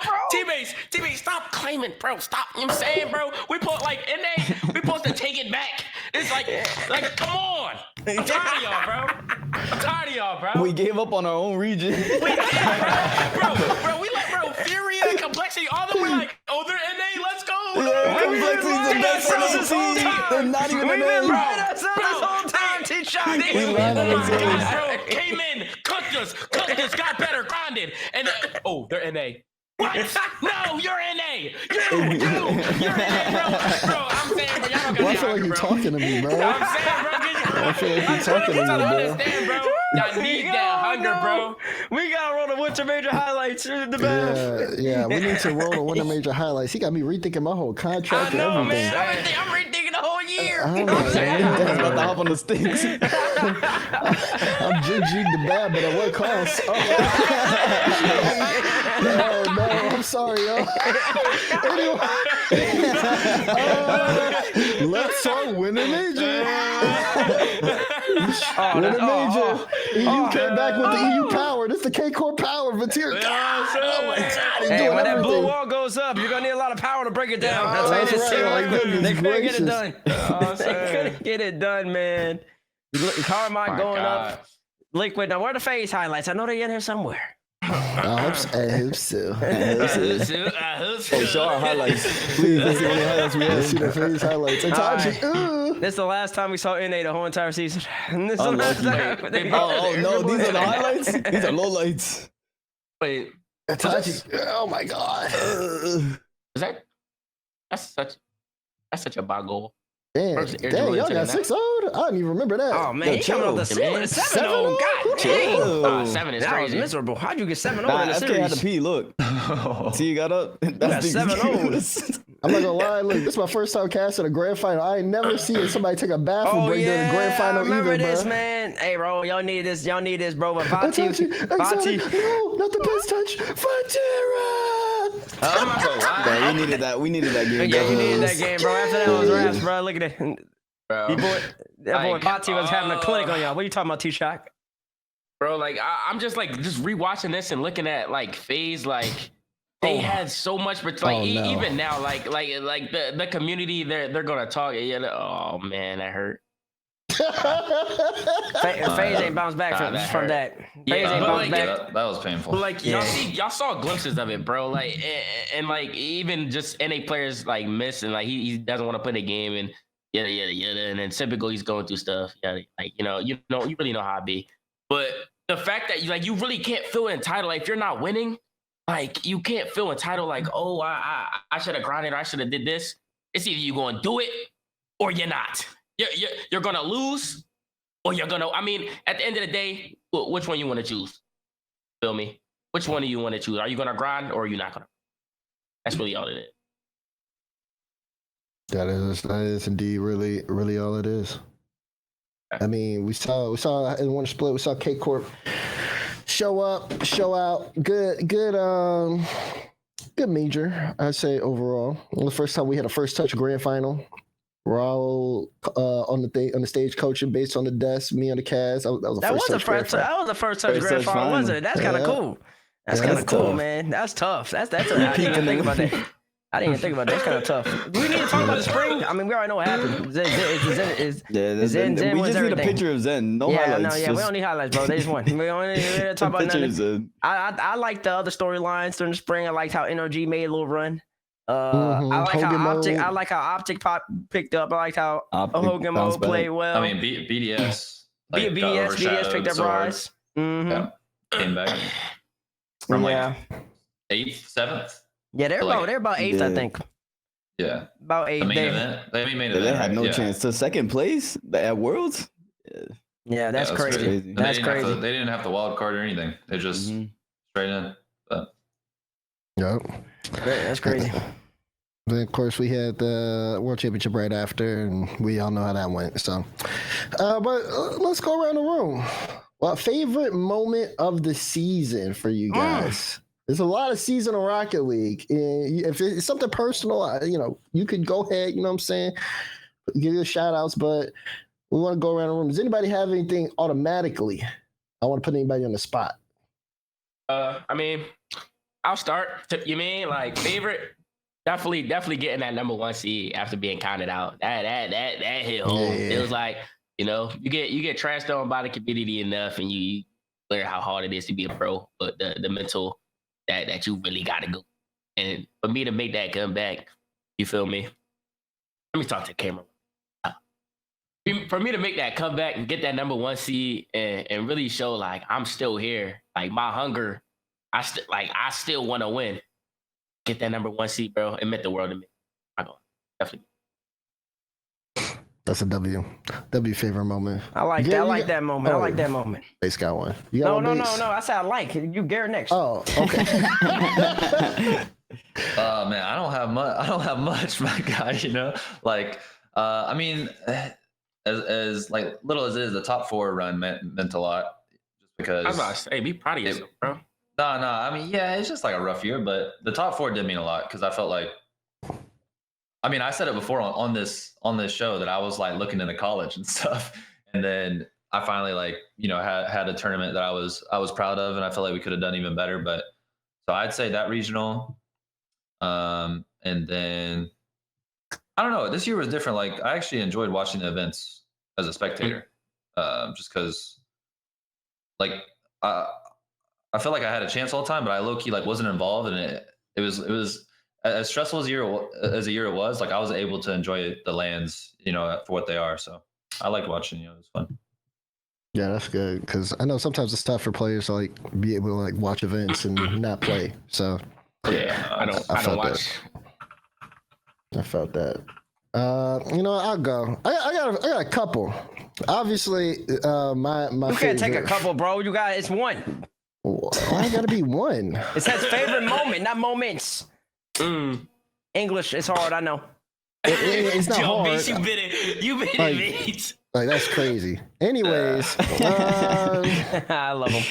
Teammates, stop claiming, bro. Stop. You know what I'm saying, bro? We put like NA. We supposed to take it back. It's like, come on. I'm tired of y'all, bro. I'm tired of y'all, bro. We gave up on our own region. We let Furia and Complexity, all of them were like, oh, they're NA, let's go. Complexity's the best from the team. They're not even in there. This whole time, T-Shot. Bro, came in, cooked us, got better, grinded, and they're NA. What? No, you're NA. You're NA, bro. I'm saying, bro, y'all don't Well, I got feel like you're talking to me, bro. I'm saying, bro, I feel like you're talking to me, bro. Understand, bro. Y'all need that hunger, bro. We gotta roll the winter major highlights in the back. Yeah, we need to roll the winter major highlights. He got me rethinking my whole contract and everything. Man. I'm rethinking the whole year. I'm about to hop on the sticks. I'm GG'd the bad, but at what cost? No, I'm sorry, yo. Anyway, let's talk winter major. Winter major. EU came back with the EU power. This is the K-Core power. Vatir. Oh my God. He's Hey, doing when that everything. blue wall goes up, you're gonna need a lot of power to break it down. That's right. They couldn't get Gracious. it done. They couldn't get it done, man. Carmine going up. Liquid. Now, where are the phase highlights? I know they're in here somewhere. I hope so. Hey, show our highlights. Please, let's see what highlights we Let's see have. the phase highlights. Itachi. This is the last time we saw NA the whole entire season. This is the last time. Oh, no, these are the highlights? These are lowlights. Wait, Itachi. Oh my God. that's such a bad goal. Damn, First air y'all dribble got into 6-0? I didn't even remember that. Oh man, he coming off the chill. 7-0. God dang. 7 is That was crazy. miserable. How'd you get 7-0 Nah, in the FK had to series? pee, look. See, you got up. That's got the 7-0. excuse. I'm not gonna lie, look, this is my first time casting a grand final. I ain't never seen somebody take a bathroom Oh break during the grand yeah, I final remember either, this, bro. man. Hey, bro, y'all need this, bro. But Itachi, Vati, no, not the best touch. Vatira! I'm not gonna lie. Bro, we needed that game. yeah, you needed that game, bro. After that was raps, bro. Look at it. Bro. That boy Like, Vati was having a clinic on y'all. What are you talking about, T-Shock? Bro, like I'm just rewatching this and looking at like FaZe, like they had so much, but like no. even now, like the community, they're gonna talk. Yeah, oh man, that hurt. FaZe ain't bounced back from that. FaZe ain't bounced back. That was painful. But like y'all saw glimpses of it, bro. Like and like even just NA players like miss and like he doesn't want to put in a game and yada. And then typical he's going through stuff. Yeah, like you really know how it be. But the fact that you really can't feel entitled, like if you're not winning, like you can't feel entitled, like, oh, I should have grinded or I should have did this. It's either you're gonna do it or you're not. You're gonna lose or you're gonna. I mean, at the end of the day, which one you want to choose? Feel me? Which one do you want to choose? Are you gonna grind or are you not gonna? That's really all it is. That is indeed really, really all it is. I mean, we saw in one split, we saw K Corp show up, show out. Good major, I'd say overall. The first time we had a first touch grand final. We're all on the stage coaching based on the desk, me on the cast. That was the first touch grand final, wasn't it? That's kind of cool. That's kind of cool, man. That's tough. I didn't even think about that. That's kind of tough. Do we need to talk about the spring? I mean, we already know what happened. Zen we wins just need a everything. picture of Zen. No highlights. We don't need highlights, bro. They just won. We don't need to talk about pictures nothing. I like the other storylines during the spring. I liked how NRG made a little run. I like how Optic Pop picked up. I like how Hogan Mo played well. I mean, BDS. BDS picked up Rise. Yeah, came back from like 8th, 7th. Yeah, they're about 8th, I think. Yeah, about 8th. The main event. They had no chance to second place at Worlds. Yeah, that's crazy. That's crazy. They didn't have the wild card or anything. They just straight in. Yep. That's crazy. Then, of course, we had the World Championship right after, and we all know how that went. So, let's go around the room. Well, favorite moment of the season for you guys? There's a lot of season of Rocket League. And if it's something personal, you could go ahead, you know what I'm saying? Give you shout outs, but we want to go around the room. Does anybody have anything automatically? I want to put anybody on the spot. I mean, I'll start. You mean like favorite? Definitely getting that number 1 seed after being counted out. That hit home. Yeah. It was like, you get trashed on by the community enough, and you learn how hard it is to be a pro. But the mental that you really got to go. And for me to make that comeback, you feel me? Let me talk to the camera. For me to make that comeback and get that number 1 seed and really show like I'm still here, like my hunger, I still want to win. Get that number 1 seed, bro. It meant the world to me. Definitely. That's a W. W favorite moment. I like that. I like that moment. I like that moment. Base got one. You got No. one, Base? I said I like it. You Garrett next. Oh, okay. Man, I don't have much, my guy. Like, I mean, as like little as it is, the top 4 run meant a lot, just because. I was about to say, be proud of yourself, bro. No. I mean, yeah, it's just like a rough year, but the top 4 did mean a lot because I felt like. I mean, I said it before on this show that I was like looking into college and stuff, and then I finally had a tournament that I was proud of, and I felt like we could have done even better. But so I'd say that regional, and then I don't know. This year was different. Like I actually enjoyed watching the events as a spectator, just because like I felt like I had a chance all the time, but I low key like wasn't involved, and it was. As stressful as a year it was, like I was able to enjoy the lands, for what they are. So I liked watching. It was fun. Yeah, that's good because I know sometimes it's tough for players to like be able to like watch events and not play. So yeah, I don't watch. I felt that. I'll go. I got a couple. Obviously, my you can't take a couple, bro. It's one. Why gotta be one? It says favorite moment, not moments. English is hard, I know. It's not hard. Beats, you bit it, Beats. Like that's crazy. Anyways, I love them.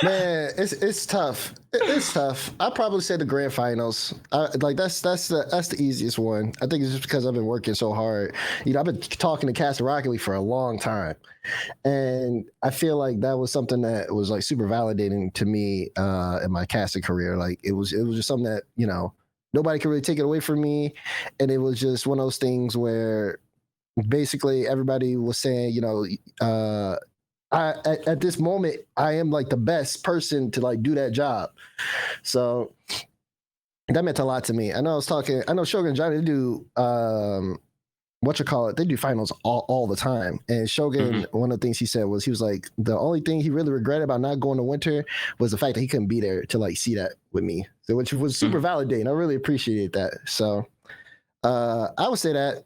Man, it's tough. It's tough. I'd probably say the grand finals. That's the easiest one. I think it's just because I've been working so hard. I've been talking to Cast Rocket League for a long time, and I feel like that was something that was like super validating to me in my casting career. Like it was just something that nobody could really take it away from me, and it was just one of those things where basically everybody was saying, at this moment, I am like the best person to like do that job. So that meant a lot to me. I know Shogun and Johnny do they do finals all the time. And Shogun, one of the things he said was like the only thing he really regretted about not going to winter was the fact that he couldn't be there to like see that with me. So, which was super validating. I really appreciate that. So I would say that.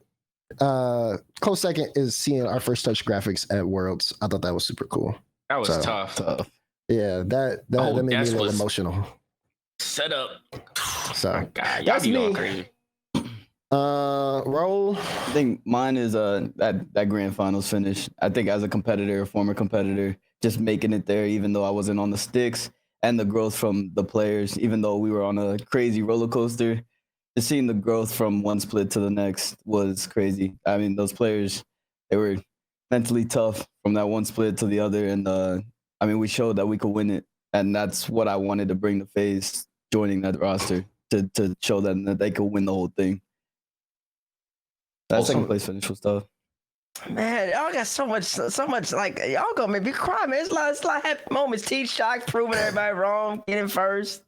Close second is seeing our first touch graphics at Worlds. I thought that was super cool. That was tough. Yeah, that made me a little emotional. Set up. So God, that's me. Going crazy. Roll. I think mine is that grand finals finish. I think as a competitor, a former competitor, just making it there, even though I wasn't on the sticks, and the growth from the players, even though we were on a crazy roller coaster. Just seeing the growth from one split to the next was crazy. I mean, those players, they were mentally tough from that one split to the other. And we showed that we could win it. And that's what I wanted to bring to FaZe joining that roster to show them that they could win the whole thing. That second place finish was tough. Man, y'all got so much like y'all gonna make me cry, man. It's a lot of happy moments. T-Shock proving everybody wrong, getting first.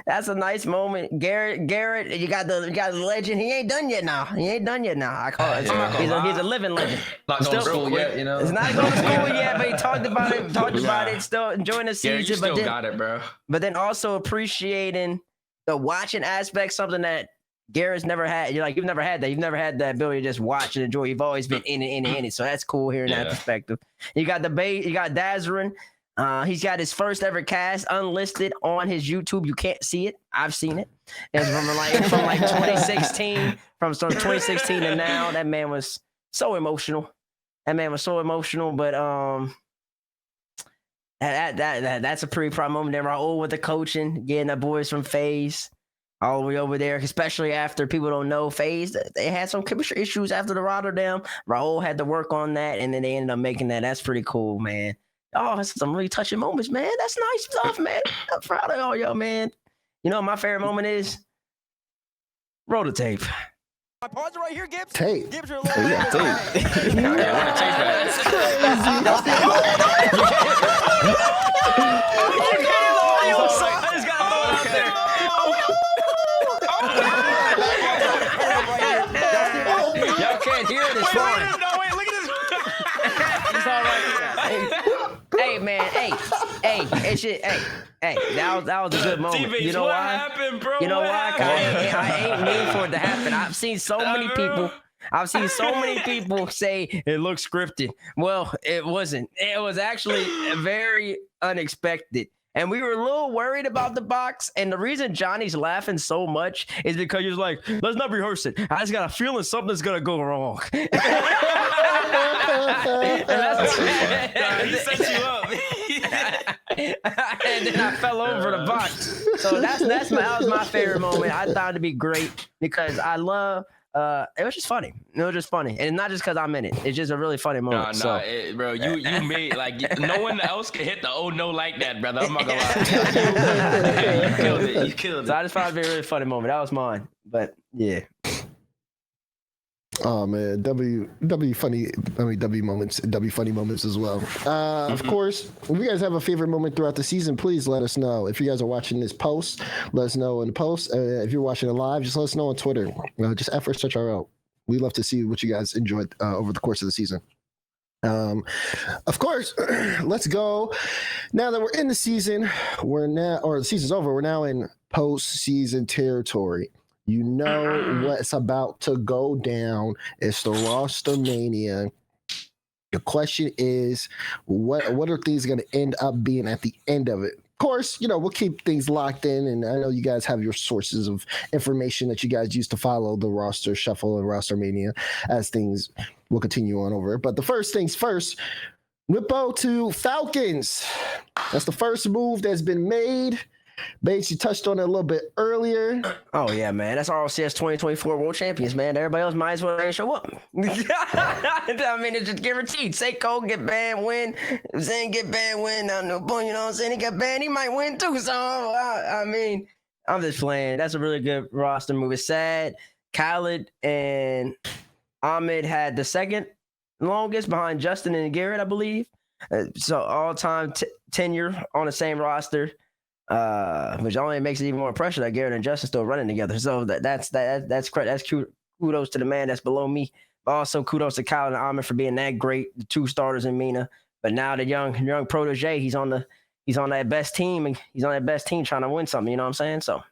That's a nice moment. Garrett, you got the legend. He ain't done yet now. I call it. He's a living legend. Not going to school yet, It's not going to school yet, but he talked about it. Still enjoying the season. You still got it, bro. But then also appreciating the watching aspect, something that Garrett's never had. You've never had that. You've never had that ability to just watch and enjoy. You've always been in it. So that's cool hearing that perspective. You got the bait. You got Dazarin. He's got his first ever cast unlisted on his YouTube. You can't see it. I've seen it. It's from like 2016, from 2016 to now. That man was so emotional. But that's a pretty proud moment. Then Raul with the coaching, getting the boys from FaZe all the way over there, especially after people don't know FaZe. They had some chemistry issues after the Rotterdam. Raul had to work on that, and then they ended up making that. That's pretty cool, man. Oh, that's some really touching moments, man. That's nice stuff, man. I'm proud of all y'all, man. You know what my favorite moment is? Roll the tape. My pause right here, Gibbs. Tape. Gibbs, you're a little bit. Y'all can't hear it. It's fine. Wait, look at this. It's all right. Hey, man. Hey, it's shit. Hey, that was a good moment. TVs, You know what why? happened, bro? You know What why? happened? I ain't mean for it to happen. I've seen so many people say it looks scripted. Well, it wasn't. It was actually very unexpected. And we were a little worried about the box. And the reason Johnny's laughing so much is because he was like, let's not rehearse it. I just got a feeling something's going to go wrong. And that's He set you up. and then I fell over the box. So that was my favorite moment. I thought it'd be great because I love. It was just funny. It was just funny, and not just because I'm in it. It's just a really funny moment. Bro, you made like no one else could hit the oh no like that, brother. I'm not gonna lie. You killed it. So I just found it to be a really funny moment. That was mine. But yeah. Oh man, W funny moments as well. Of course, if you guys have a favorite moment throughout the season, please let us know. If you guys are watching this post, let us know in the post. If you're watching it live, just let us know on Twitter. Just @FirstTouchRL. We love to see what you guys enjoyed over the course of the season. Of course, let's go. Now that we're in the season, the season's over. We're now in postseason territory. You know what's about to go down. It's the Rostermania. The question is, what are things going to end up being at the end of it? Of course, we'll keep things locked in, and I know you guys have your sources of information that you guys use to follow the roster shuffle and Rostermania as things will continue on over. But the first things first, Whippo to Falcons. That's the first move that's been made. Bates, you touched on it a little bit earlier. Oh yeah, man. That's RLCS 2024 World Champions, man. Everybody else might as well show up. I mean, it's just guaranteed. Seiko get banned, win. Zen get banned, win. Now no point, you know what I'm saying? He got banned, he might win too. So I mean, I'm just playing. That's a really good roster move. It's sad. Khaled and Ahmed had the second longest behind Justin and Garrett, I believe. So all-time tenure on the same roster. Which only makes it even more pressure that Garrett and Justin still running together. So that's cute. Kudos to the man that's below me. But also kudos to Kyle and Ahmed for being that great, the two starters in MENA. But now the young protege, he's on that best team, and he's on that best team trying to win something. You know what I'm saying? So.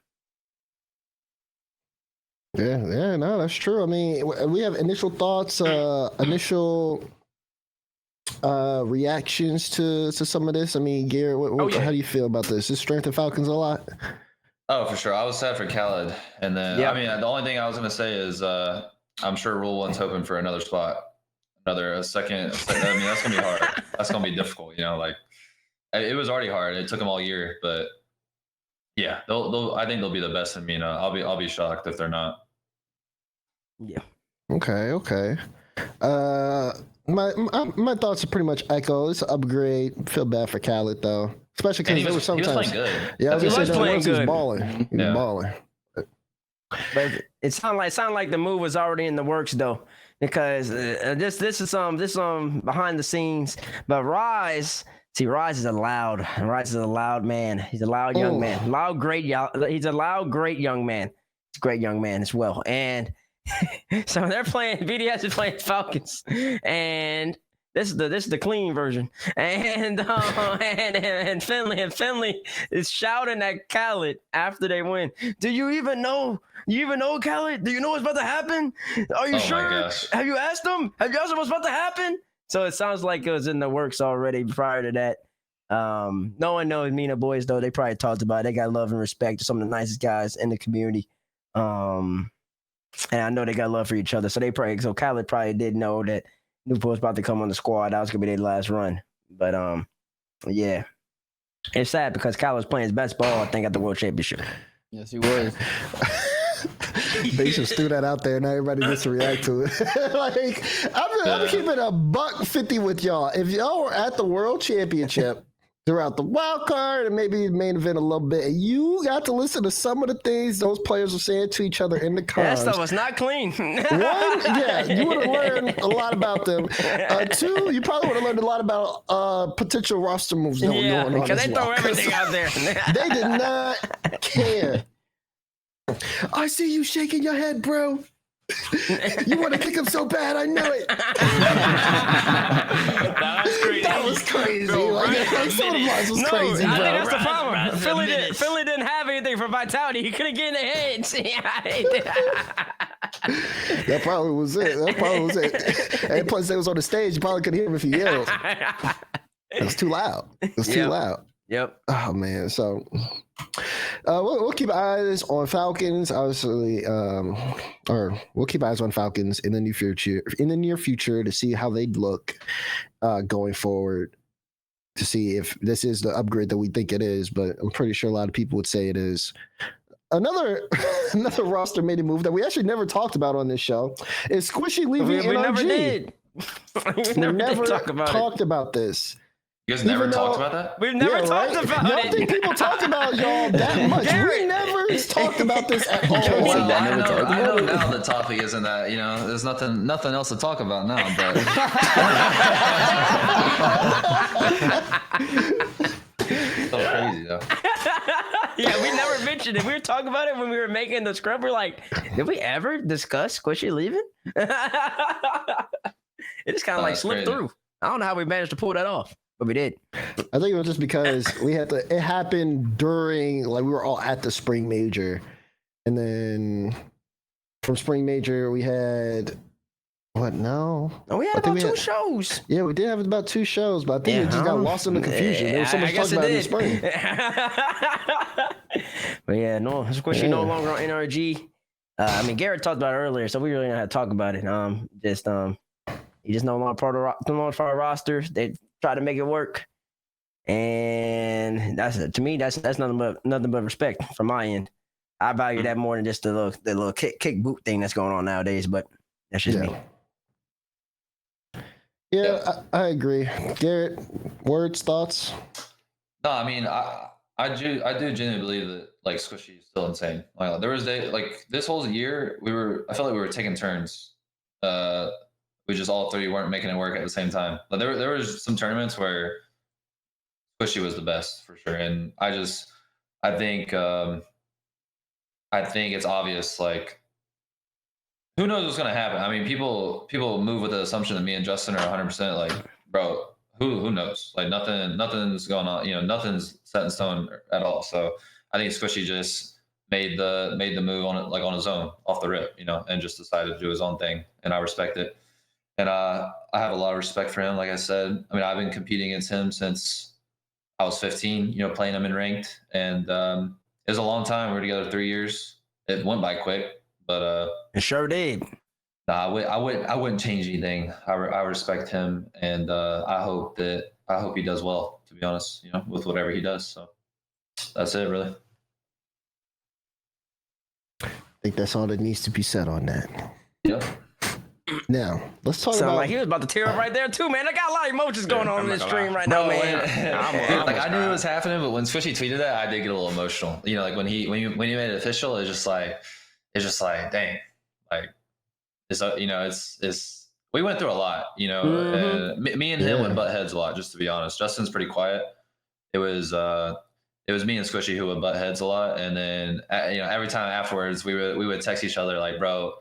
Yeah, no, that's true. I mean, we have initial thoughts, reactions to some of this. I mean, Garrett, how do you feel about this? Is strength of Falcons a lot? Oh, for sure. I was sad for Khaled. And then, I mean, the only thing I was going to say is I'm sure Rule One's hoping for another spot, a second. I mean, that's going to be hard. That's going to be difficult. Like it was already hard. It took them all year, but yeah, I think they'll be the best in MENA. I'll be shocked if they're not. Yeah. Okay. My thoughts are pretty much echo. It's an upgrade. Feel bad for Khaled though, especially because there were sometimes. He was playing good. Yeah, he was playing good. He's balling. He's balling. But it sounded like the move was already in the works though, because this is behind the scenes. But Rise is a loud man. He's a loud young man. He's a loud, great young man. He's a great young man as well. And so they're playing. BDS is playing Falcons, and this is the clean version. And Finley is shouting at Khaled after they win. Do you even know? Khaled? Do you know what's about to happen? Are you sure? My gosh. Have you asked him? Have you asked him what's about to happen? So it sounds like it was in the works already prior to that. No one knows MENA boys though. They probably talked about it. They got love and respect. They're some of the nicest guys in the community. And I know they got love for each other. So Khaled probably did know that Newport was about to come on the squad. That was gonna be their last run. But yeah. It's sad because Khaled was playing his best ball, I think, at the World Championship. Yes, he was. They just threw that out there, and everybody gets to react to it. Like, I'm keeping a $150 with y'all. If y'all were at the World Championship throughout the wild card and maybe the main event a little bit, and you got to listen to some of the things those players were saying to each other in the cars. That stuff was not clean. One, yeah, you would have learned a lot about them. Two, you probably would have learned a lot about potential roster moves that were going on. Because they throw everything out there. They did not care. I see you shaking your head, bro. You want to kick him so bad, I know it. That was crazy. Bro, Like some of the lines was crazy, I bro. think that's the problem. Philly didn't have anything for vitality. He couldn't get in the head. That probably was it. And plus, they was on the stage. You probably couldn't hear him if he yelled. It was too loud. Too loud. Yep. Oh man. So we'll keep eyes on Falcons, obviously, or we'll keep eyes on Falcons in the near future to see how they look going forward, to see if this is the upgrade that we think it is. But I'm pretty sure a lot of people would say it is. Another Rostermania move that we actually never talked about on this show is Squishy leaving NRG. We never did. We never talked about this. You guys never talked about that? We've never talked about I it. don't think people talk about y'all that much. We never talked about this at all. Well, I know now the topic isn't that, there's nothing else to talk about now, but so crazy though. Yeah, we never mentioned it. We were talking about it when we were making the scrub. We're like, did we ever discuss Squishy leaving? It just kind of slipped through. I don't know how we managed to pull that off, but we did. I think it was just because it happened during, we were all at the spring major. And then from spring major, we had, what, no? Oh, we had about two shows. Yeah, we did have about 2 shows, but I think it just got lost in the confusion. There was so much talk about it in the spring. But yeah, no, Squishy no longer on NRG. Garrett talked about it earlier, so we really don't have to talk about it. He just no longer part of the roster. They try to make it work, and to me that's nothing but respect from my end. I value that more than just the little kick boot thing that's going on nowadays. But that's just me. Yeah, I agree. Garrett, words, thoughts? No, I do genuinely believe that Squishy is still insane. There was this whole year I felt like we were taking turns. We just all 3 weren't making it work at the same time. But there was some tournaments where Squishy was the best for sure, and I think it's obvious. Who knows what's gonna happen? People move with the assumption that me and Justin are 100%. Bro, who knows? Nothing's going on. Nothing's set in stone at all. So I think Squishy just made the move on it on his own off the rip, and just decided to do his own thing, and I respect it. And I have a lot of respect for him. Like I said, I've been competing against him since I was 15, playing him in ranked. And it was a long time. We were together 3 years. It went by quick, but it sure did. Nah, I wouldn't change anything. I respect him, and I hope he does well, to be honest, with whatever he does. So that's it, really. I think that's all that needs to be said on that. Yep. Now, let's talk about... he was about to tear up right there, too, man. I got a lot of emotions going on in this stream right now, man. I knew it was happening, but when Squishy tweeted that, I did get a little emotional. When he made it official, it's just dang. It's we went through a lot, and me and him would butt heads a lot, just to be honest. Justin's pretty quiet. It was me and Squishy who would butt heads a lot. And then, every time afterwards, we would text each other bro,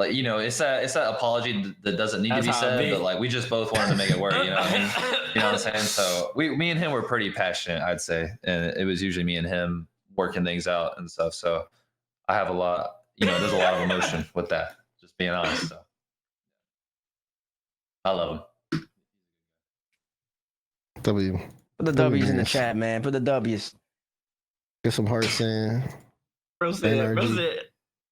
it's that apology that doesn't need to be said, but we just both wanted to make it work. You know what I mean? You know what I'm saying? So me and him were pretty passionate, I'd say, and it was usually me and him working things out and stuff. So I have a lot, there's a lot of emotion with that. Just being honest. So I love him. Put the W's in the Yes. chat, man. Put the W's. Get some hearts in. Bro said, NRG.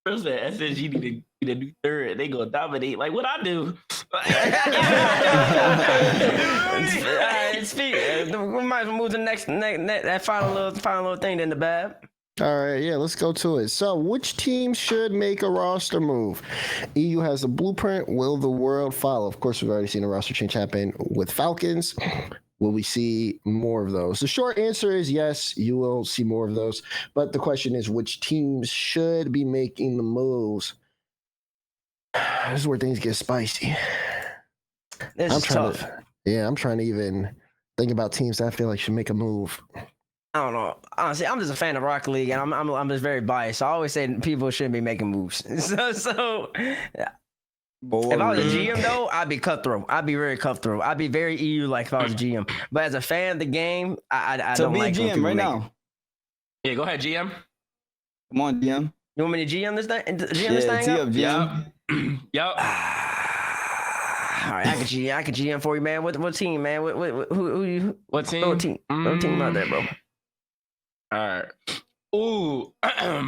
SSG need to do third. They gonna dominate. Like what I do. We might as well move to the next that final little thing in the bab. All right, yeah, let's go to it. So, which team should make a roster move? EU has a blueprint. Will the world follow? Of course, we've already seen a roster change happen with Falcons. Will we see more of those? The short answer is yes, you will see more of those. But the question is, which teams should be making the moves? This is where things get spicy. This is tough. I'm trying to even think about teams that I feel like should make a move. I don't know. Honestly, I'm just a fan of Rocket League, and I'm just very biased. So I always say people shouldn't be making moves. So yeah. If I was a GM though, I'd be cutthroat. I'd be very cutthroat. I'd be very EU like if I was a GM. But as a fan of the game, I So don't be a like when GM people right make- now. Yeah, go ahead, GM. Come on, GM. You want me to GM this thing? GM Yeah, this thing? tee up? up, GM. Yup. All right, I can GM for you, man. What team, man? Who you? What team? Throw a team out there, bro. All right. Ooh,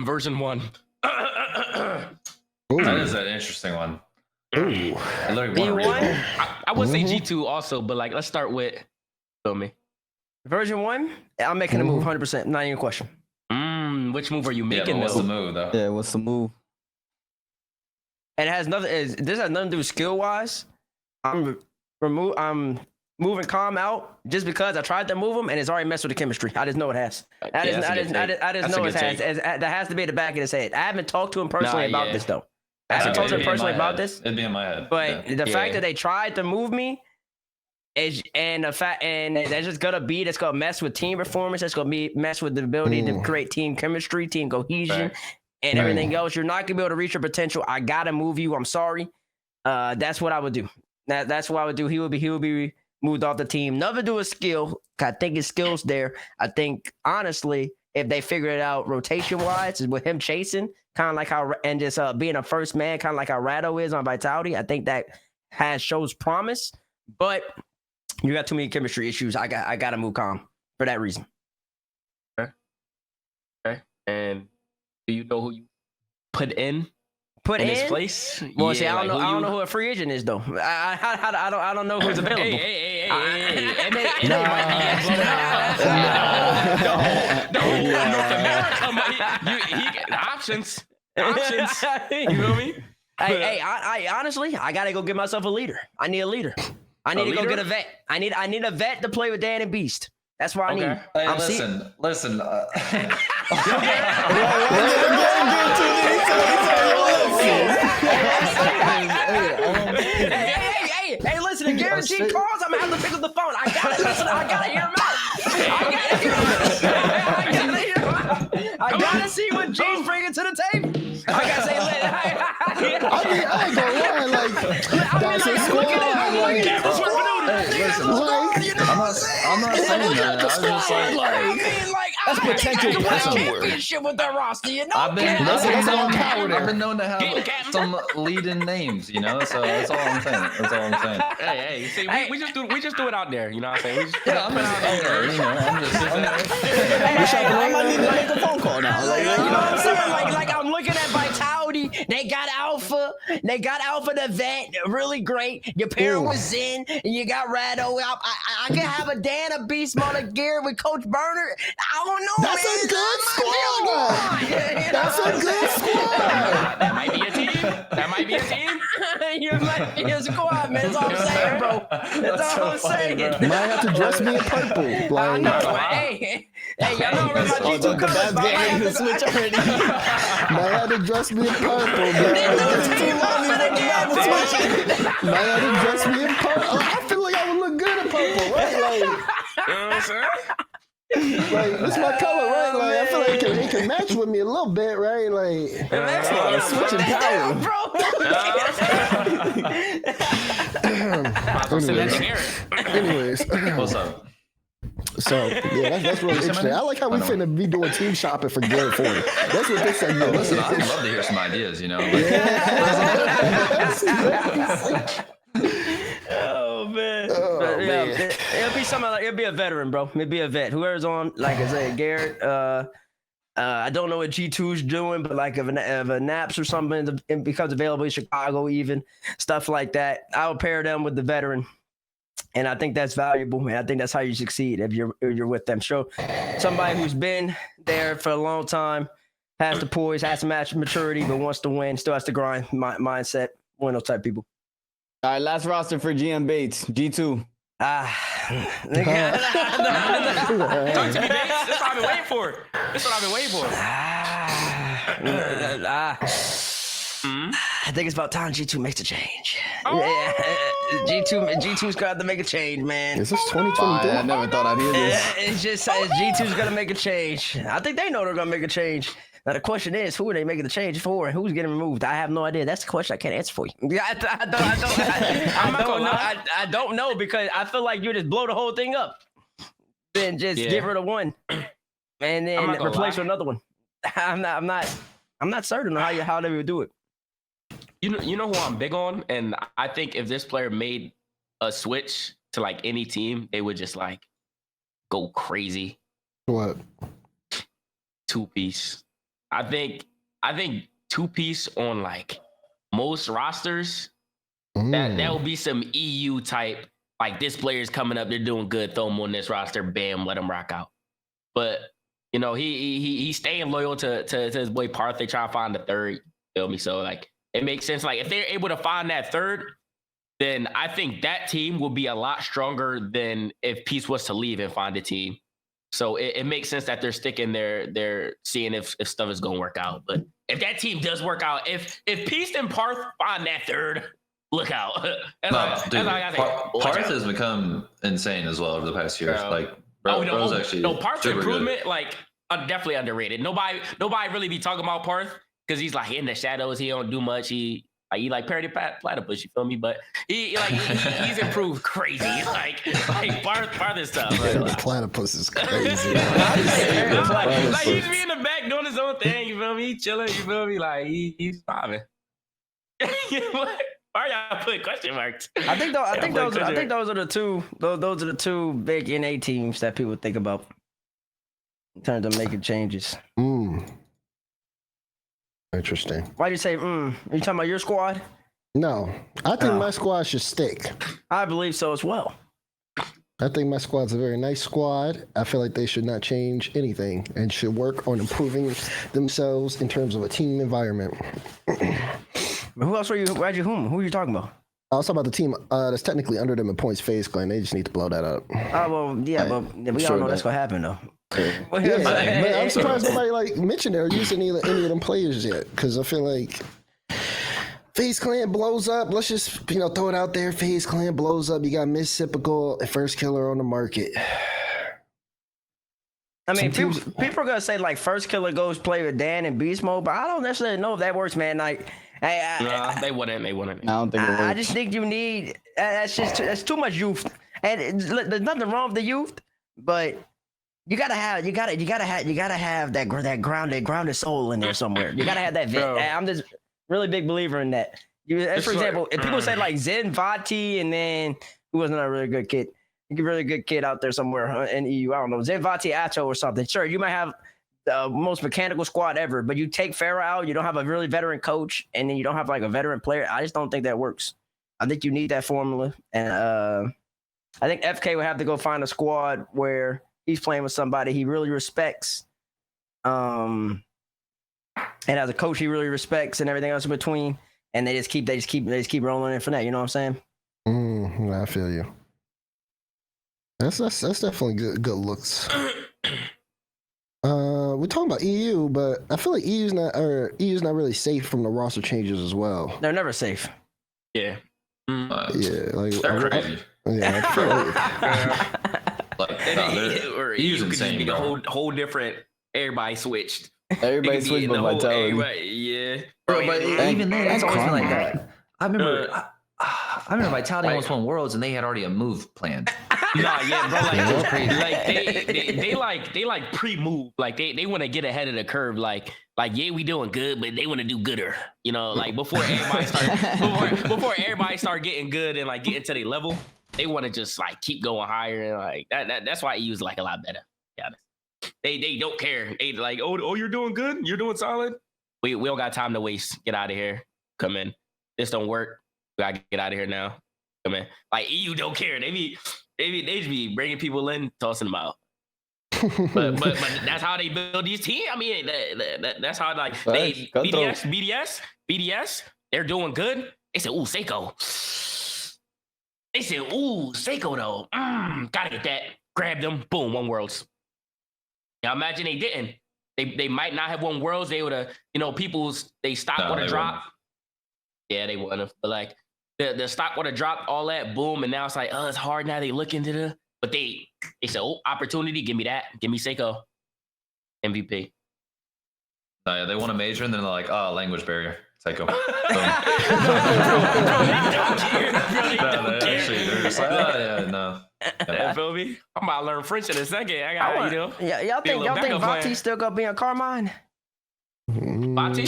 version 1. That is an interesting one. Ooh. I literally want to read V1? it. I would say G2 also, but like let's start with feel me. Version 1? I'm making a move, 100%. Not even a question. Which move are you Yeah, making but what's the though? move though? Yeah, what's the move? And it has nothing. This has nothing to do with skill wise. I'm moving Calm out just because I tried to move him and it's already messed with the chemistry. I just know it has. I just know it has. That has to be at the back of his head. I haven't talked to him personally about this though. I haven't talked to him personally about this. It'd be in my head. But yeah. the fact that they tried to move me is, and the fact, and that's just gonna mess with team performance. That's gonna mess with the ability to create team chemistry, team cohesion, and everything else. You're not gonna be able to reach your potential. I gotta move you. I'm sorry. That's what I would do. That's what I would do. He would be moved off the team. Nothing to do with skill. I think his skill's there. I think honestly, if they figure it out rotation wise, with him chasing, kind of like how, and just being a first man, kind of like how Rado is on Vitality, I think that shows promise. But you got too many chemistry issues. I got to move Calm for that reason. Okay. And do you know who you put in his place? Well, Yeah, see, I like, don't know who a free agent is though. I don't know who's available. Hey. North America, options. You feel me? Hey, I honestly, I gotta go get myself a leader. I need a leader. I need to go get a vet. I need a vet to play with Dan and Beast. That's what I need. Hey, listen. Hey, listen, if GarrettG calls, I'm gonna have to pick up the phone. I gotta hear him out. I gotta see what G's bringing to the table. I gotta say, I ain't gonna lie, that's a squad. I'm not saying that. I was just like, that's potential championship with that roster. You know, I've been known to have some leading names, you know. So that's all I'm saying. Hey, see, we just do it out there. You know what I'm saying? We just I'm out there. You know, I'm just. I might need to make a phone call now. you know what I'm saying? Like I'm looking at Vitality. They got Alpha. They got Alpha the vet. Really great. Your parent was in, and you got Rado. I can have a Dan, a Beast, Mona Garrett with Coach Burner. I don't know. That's man. a good squad. That's a good squad. That might be a team. You might be a squad, man. That's all I'm saying, bro. That's all I'm saying. Might have to dress me in purple. I Like, know. Hey, y'all know where my G2 colors, bro. I have to switch already. might have to dress me in purple, bro. Might have to dress me in purple. I feel like I would look good in purple, right? Like, You know what I'm saying? like that's my color, right? Like, I feel like it can match with me a little bit, right? Like, Switching power. anyways. What's up? So yeah, that's really interesting. I like how we finna be doing team shopping for Garrett Ford. That's what this segment is. Listen, I'd love to hear some ideas, you know. Oh man. Oh, man. it'll be something like it'll be a veteran, bro. It'll be a vet. Whoever's on, like I said, Garrett. I don't know what G2's doing, but like if a Naps or something becomes available in Chicago, even stuff like that, I'll pair them with the veteran, and I think that's valuable. And I think that's how you succeed if you're with them. So somebody who's been there for a long time, has the poise, has the match maturity, but wants to win, still has to grind mindset. One of those type of people. All right, last roster for GM Bates, G2. Talk to me, Bates. That's what I've been waiting for. I think it's about time G2 makes a change. Oh. Yeah, G2's got to make a change, man. Is this 2023? I never thought I'd hear this. It's just G2's gonna make a change. I think they know they're gonna make a change. Now the question is, who are they making the change for, and who's getting removed? I have no idea. That's the question I can't answer for you. I don't know because I feel like you just blow the whole thing up, then just get rid of one, and then replace with another one. I'm not certain on how they would do it. You know who I'm big on, and I think if this player made a switch to like any team, they would just like go crazy. What? 2-piece. I think 2-piece on like most rosters. That would be some EU type. Like this player's coming up, they're doing good. Throw him on this roster, bam, let him rock out. But you know he's staying loyal to his boy Parth. They try to find the third. Feel me? So like it makes sense. Like if they're able to find that third, then I think that team will be a lot stronger than if Peace was to leave and find a team. So it makes sense that they're sticking there. They're seeing if stuff is going to work out. But if that team does work out, if Peace and Parth find that third, look out. Parth has become insane as well over the past years. Bro's actually Parth's super improvement, good. like definitely underrated. Nobody really be talking about Parth because he's like in the shadows. He don't do much. He like parody platypus, you feel me? But he's improved crazy. Like Parth is tough. Right? Platypus is crazy. Like he's be in the back doing his own thing. You feel me? He chilling. You feel me? Like he's vibing. Why are y'all putting question marks? I think those are the two. Those are the two big NA teams that people think about in terms of making changes. Interesting. Why do you say, Are you talking about your squad? No, I think my squad should stick. I believe so as well. I think my squad's a very nice squad. I feel like they should not change anything and should work on improving themselves in terms of a team environment. Who else were you? Who are you talking about? I was talking about the team that's technically under them in points. FaZe Clan. They just need to blow that up. But we all know that's gonna happen though. Yeah, but I'm surprised nobody mentioned it or used any of them players yet, because I feel like FaZe Clan blows up. Let's just throw it out there. FaZe Clan blows up. You got Miss Typical, first killer on the market. I mean, people are gonna say like first killer goes play with Dan and Beast Mode, but I don't necessarily know if that works, man. Like, they wouldn't. I don't think it works. I just think you need that's too much youth, and there's nothing wrong with the youth, but you gotta have that grounded soul in there somewhere. You gotta have that. I'm just really big believer in that. For example, if people say like Zen Vati, and then who wasn't a really good kid, a really good kid out there somewhere in EU, I don't know, Zen Vati Ato or something. Sure, you might have the most mechanical squad ever, but you take Farrah out, you don't have a really veteran coach, and then you don't have like a veteran player. I just don't think that works. I think you need that formula, and I think FK would have to go find a squad where he's playing with somebody he really respects, and as a coach he really respects, and everything else in between. And they just keep rolling in from that. You know what I'm saying? I feel you. That's definitely good looks. We're talking about EU, but I feel like EU's not really safe from the roster changes as well. They're never safe. Yeah. Yeah, like they're crazy. Yeah, I feel or EU's could just insane, be bro. the whole different. Everybody switched. Everybody switched with Vitality. Yeah. Bro, but even then, it's always been like crying. that. I remember Vitality almost won Worlds, and they had already a move planned. Nah, yeah, bro. It was crazy. They pre-move. Like they want to get ahead of the curve. Like yeah, we doing good, but they want to do gooder. Like before everybody start getting good and like getting to their level, they want to just like keep going higher and like that's why EU's like a lot better. Yeah, they don't care. They like, oh, you're doing good. You're doing solid. We don't got time to waste. Get out of here. Come in. This don't work. We gotta get out of here now. Come in. Like EU don't care. They just be bringing people in, tossing them out. but that's how they build these teams. I mean, that's how like they BDS. They're doing good. They said, ooh, Seiko. They said, ooh, Seiko though. Gotta get that. Grab them. Boom, won Worlds. Now imagine they didn't. They might not have won Worlds. They would have, they stock would have dropped. Yeah, they wouldn't have. But like the stock would have dropped, all that, boom, and now it's like, oh, it's hard now. They look into but they said, oh, opportunity, give me that. Give me Seiko. MVP. No, yeah, they want a major and then they're like, oh, language barrier. Seiko. Yeah, feel me? I'm about to learn French in a second. I got, Yeah, y'all think Vati still gonna be on Carmine? Vati?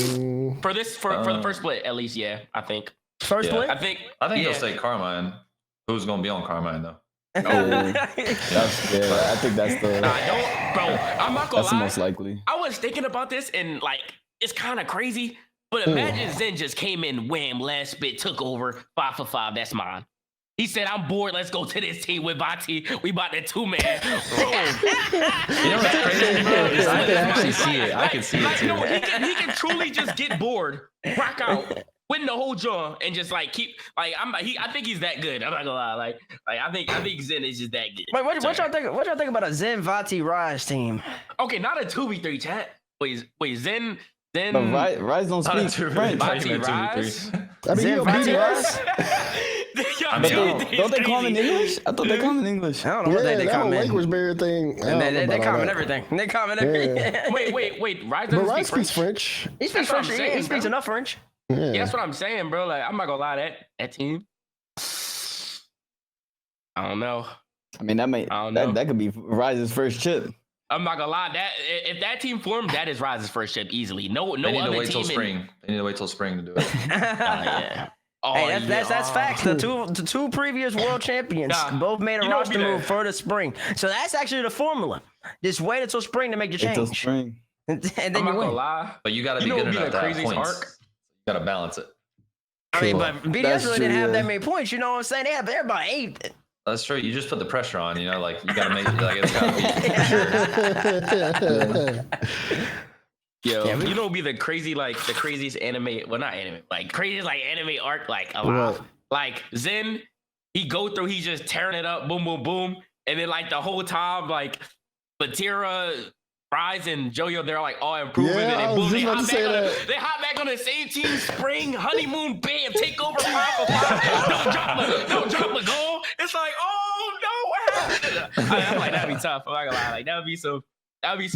For the first split, at least, yeah, I think. First split? I think they'll say Carmine. Who's gonna be on Carmine though? I think that's the. Bro. I'm not gonna lie. That's the most likely. I was thinking about this and like it's kind of crazy, but imagine Zen just came in, wham, last bit, took over, 5 for 5. That's mine. He said, I'm bored. Let's go to this team with Vati. We about that 2-man. You know what's crazy, bro? I can actually see it. I can see it too. He can truly just get bored, rock out, win the whole draw, and just like keep like I think he's that good. I'm not gonna lie. Like I think Zen is just that good. Wait, what y'all think? What y'all think about a Zen Vati Rise team? Okay, not a 2v3 chat. Wait, Zen. But Rise don't speak French. Vati Rise. I mean, Zen Vati Rise. Don't they come in English? I thought they come in English. I don't know what they come in. language barrier thing. They comment everything. They comment everything. Wait. Rise But doesn't Rise speak speaks French. French. He speaks French. He speaks enough French. Yeah. Yeah, that's what I'm saying, bro. Like, I'm not gonna lie, that team. I don't know. I mean, that could be Rise's first chip. I'm not gonna lie, that if that team formed, that is Rise's first chip easily. No They need other to wait team. till spring. They need to wait till spring to do it. Yeah. Oh, Hey, that's facts. The two previous world champions both made a roster move for the spring. So that's actually the formula. Just wait until spring to make the change. Until spring. And then I'm you not win. gonna lie. But you got to be good enough to have points. You got to balance it. I mean, but BDS really didn't have that many points. You know what I'm saying? They're about 8. That's true. You just put the pressure on. Like you got to make like it's got to be. Yo, you know, be the craziest anime. Well, not anime. Like craziest anime arc alive. Like Zen, he's just tearing it up, boom, boom, boom, and then like the whole time Batira, Rise, and Jojo, they're like all improving, and then boom, they hop back on the same team. Spring honeymoon, bam, take over 5 for 5. Don't drop a goal. It's like, oh no, what happened? I'm like, that'd be tough. I'm not gonna lie, like that'd be some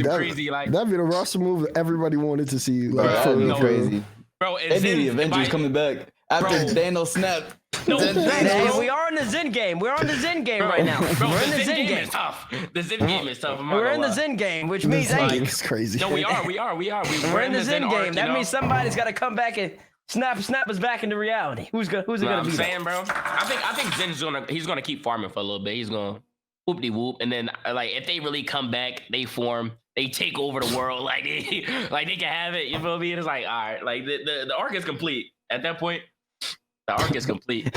crazy like. That'd be the roster move that everybody wanted to see. Like, that'd be crazy, bro. They need the Avengers coming back after Daniel snapped. No, we are in the Zen game. We're on the Zen game right now. Bro, We're in the Zen game. Is tough. The Zen game is tough. We're in the Zen game, which means it's crazy. No, we are. We're in the Zen game. That means somebody's got to come back and snap us back into reality. Who's it gonna be? I'm saying, bro. I think Zen's gonna keep farming for a little bit. He's gonna whoop de whoop, and then like if they really come back, they form. They take over the world. Like they can have it. You feel me? It's like all right. Like the arc is complete at that point. The arc is complete.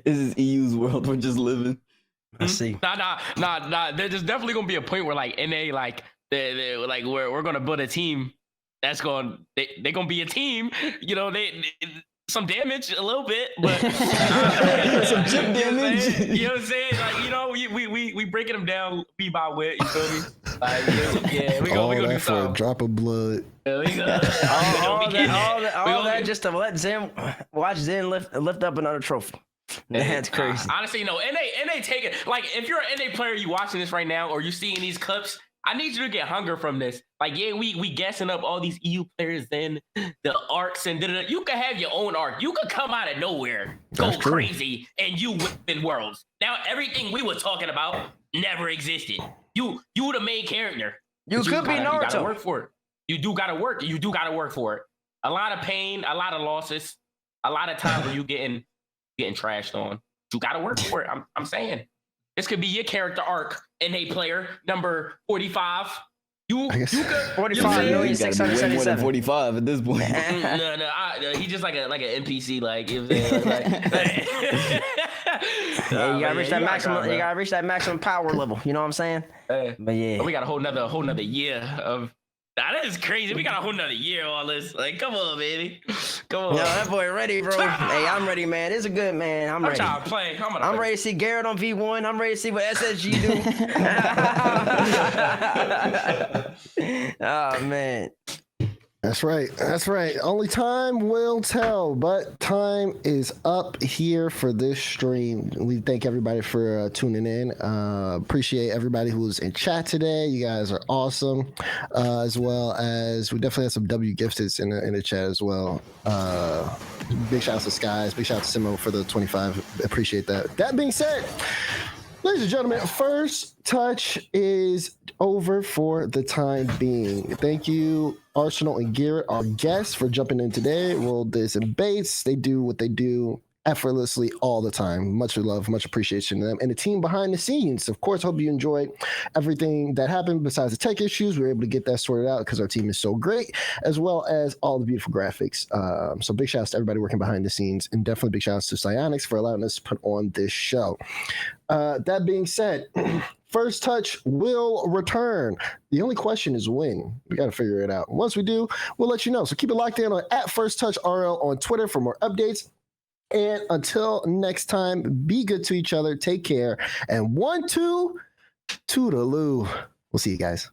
This is EU's world. We're just living. I see. Nah. There's definitely gonna be a point where like NA they like we're gonna build a team that's they're gonna be a team. You know they some damage a little bit, but some chip damage. You know what I'm saying? Like we breaking them down beat by wit. You feel me? Like we gonna do for a something. drop of blood. Yeah, all that just to let Zen watch Zen lift up another trophy. That's crazy. Honestly, no. NA take it. Like if you're an NA player, you watching this right now, or you seeing these clips, I need you to get hunger from this. Like, yeah, we gassing up all these EU players, then the arcs and da-da-da. You can have your own arc. You could come out of nowhere, go crazy, and you win worlds. Now everything we were talking about never existed. You the main character. You could be Naruto. You gotta work for it. You do gotta work. You do gotta work for it. A lot of pain, a lot of losses, a lot of times where you getting trashed on. You got to work for it. I'm saying this could be your character arc. NA player number 45. You could 45,677,000. 45 at this point. no, he's just like an NPC, like, you know what I'm saying? Yeah, you gotta reach that maximum. You gotta reach that maximum power level. You know what I'm saying? But yeah, we got a whole nother year of. That is crazy. We got a whole nother year of all this. Like, come on, baby. Come on. Yo, that boy ready, bro. Hey, I'm ready, man. It's a good man. I'm ready. I'm trying to play. I'm ready to see Garrett on V1. I'm ready to see what SSG do. Oh man. That's right. That's right. Only time will tell, but time is up here for this stream. We thank everybody for tuning in. Appreciate everybody who was in chat today. You guys are awesome. As well as we definitely have some W gifteds in the chat as well. Big shout out to Skies. Big shout out to Simo for the 25. Appreciate that. That being said, ladies and gentlemen, first touch is over for the time being. Thank you, Arsenal and Garrett, our guests, for jumping in today. Well, Diz and Bates, they do what they do effortlessly all the time. Much love, much appreciation to them. And the team behind the scenes, of course, hope you enjoyed everything that happened besides the tech issues. We were able to get that sorted out because our team is so great, as well as all the beautiful graphics. So big shouts to everybody working behind the scenes, and definitely big shouts to Psyonix for allowing us to put on this show. That being said, First Touch will return. The only question is when. We got to figure it out. Once we do, we'll let you know. So keep it locked in on @FirstTouchRL on Twitter for more updates. And until next time, be good to each other. Take care. And 1, 2, toodaloo. We'll see you guys.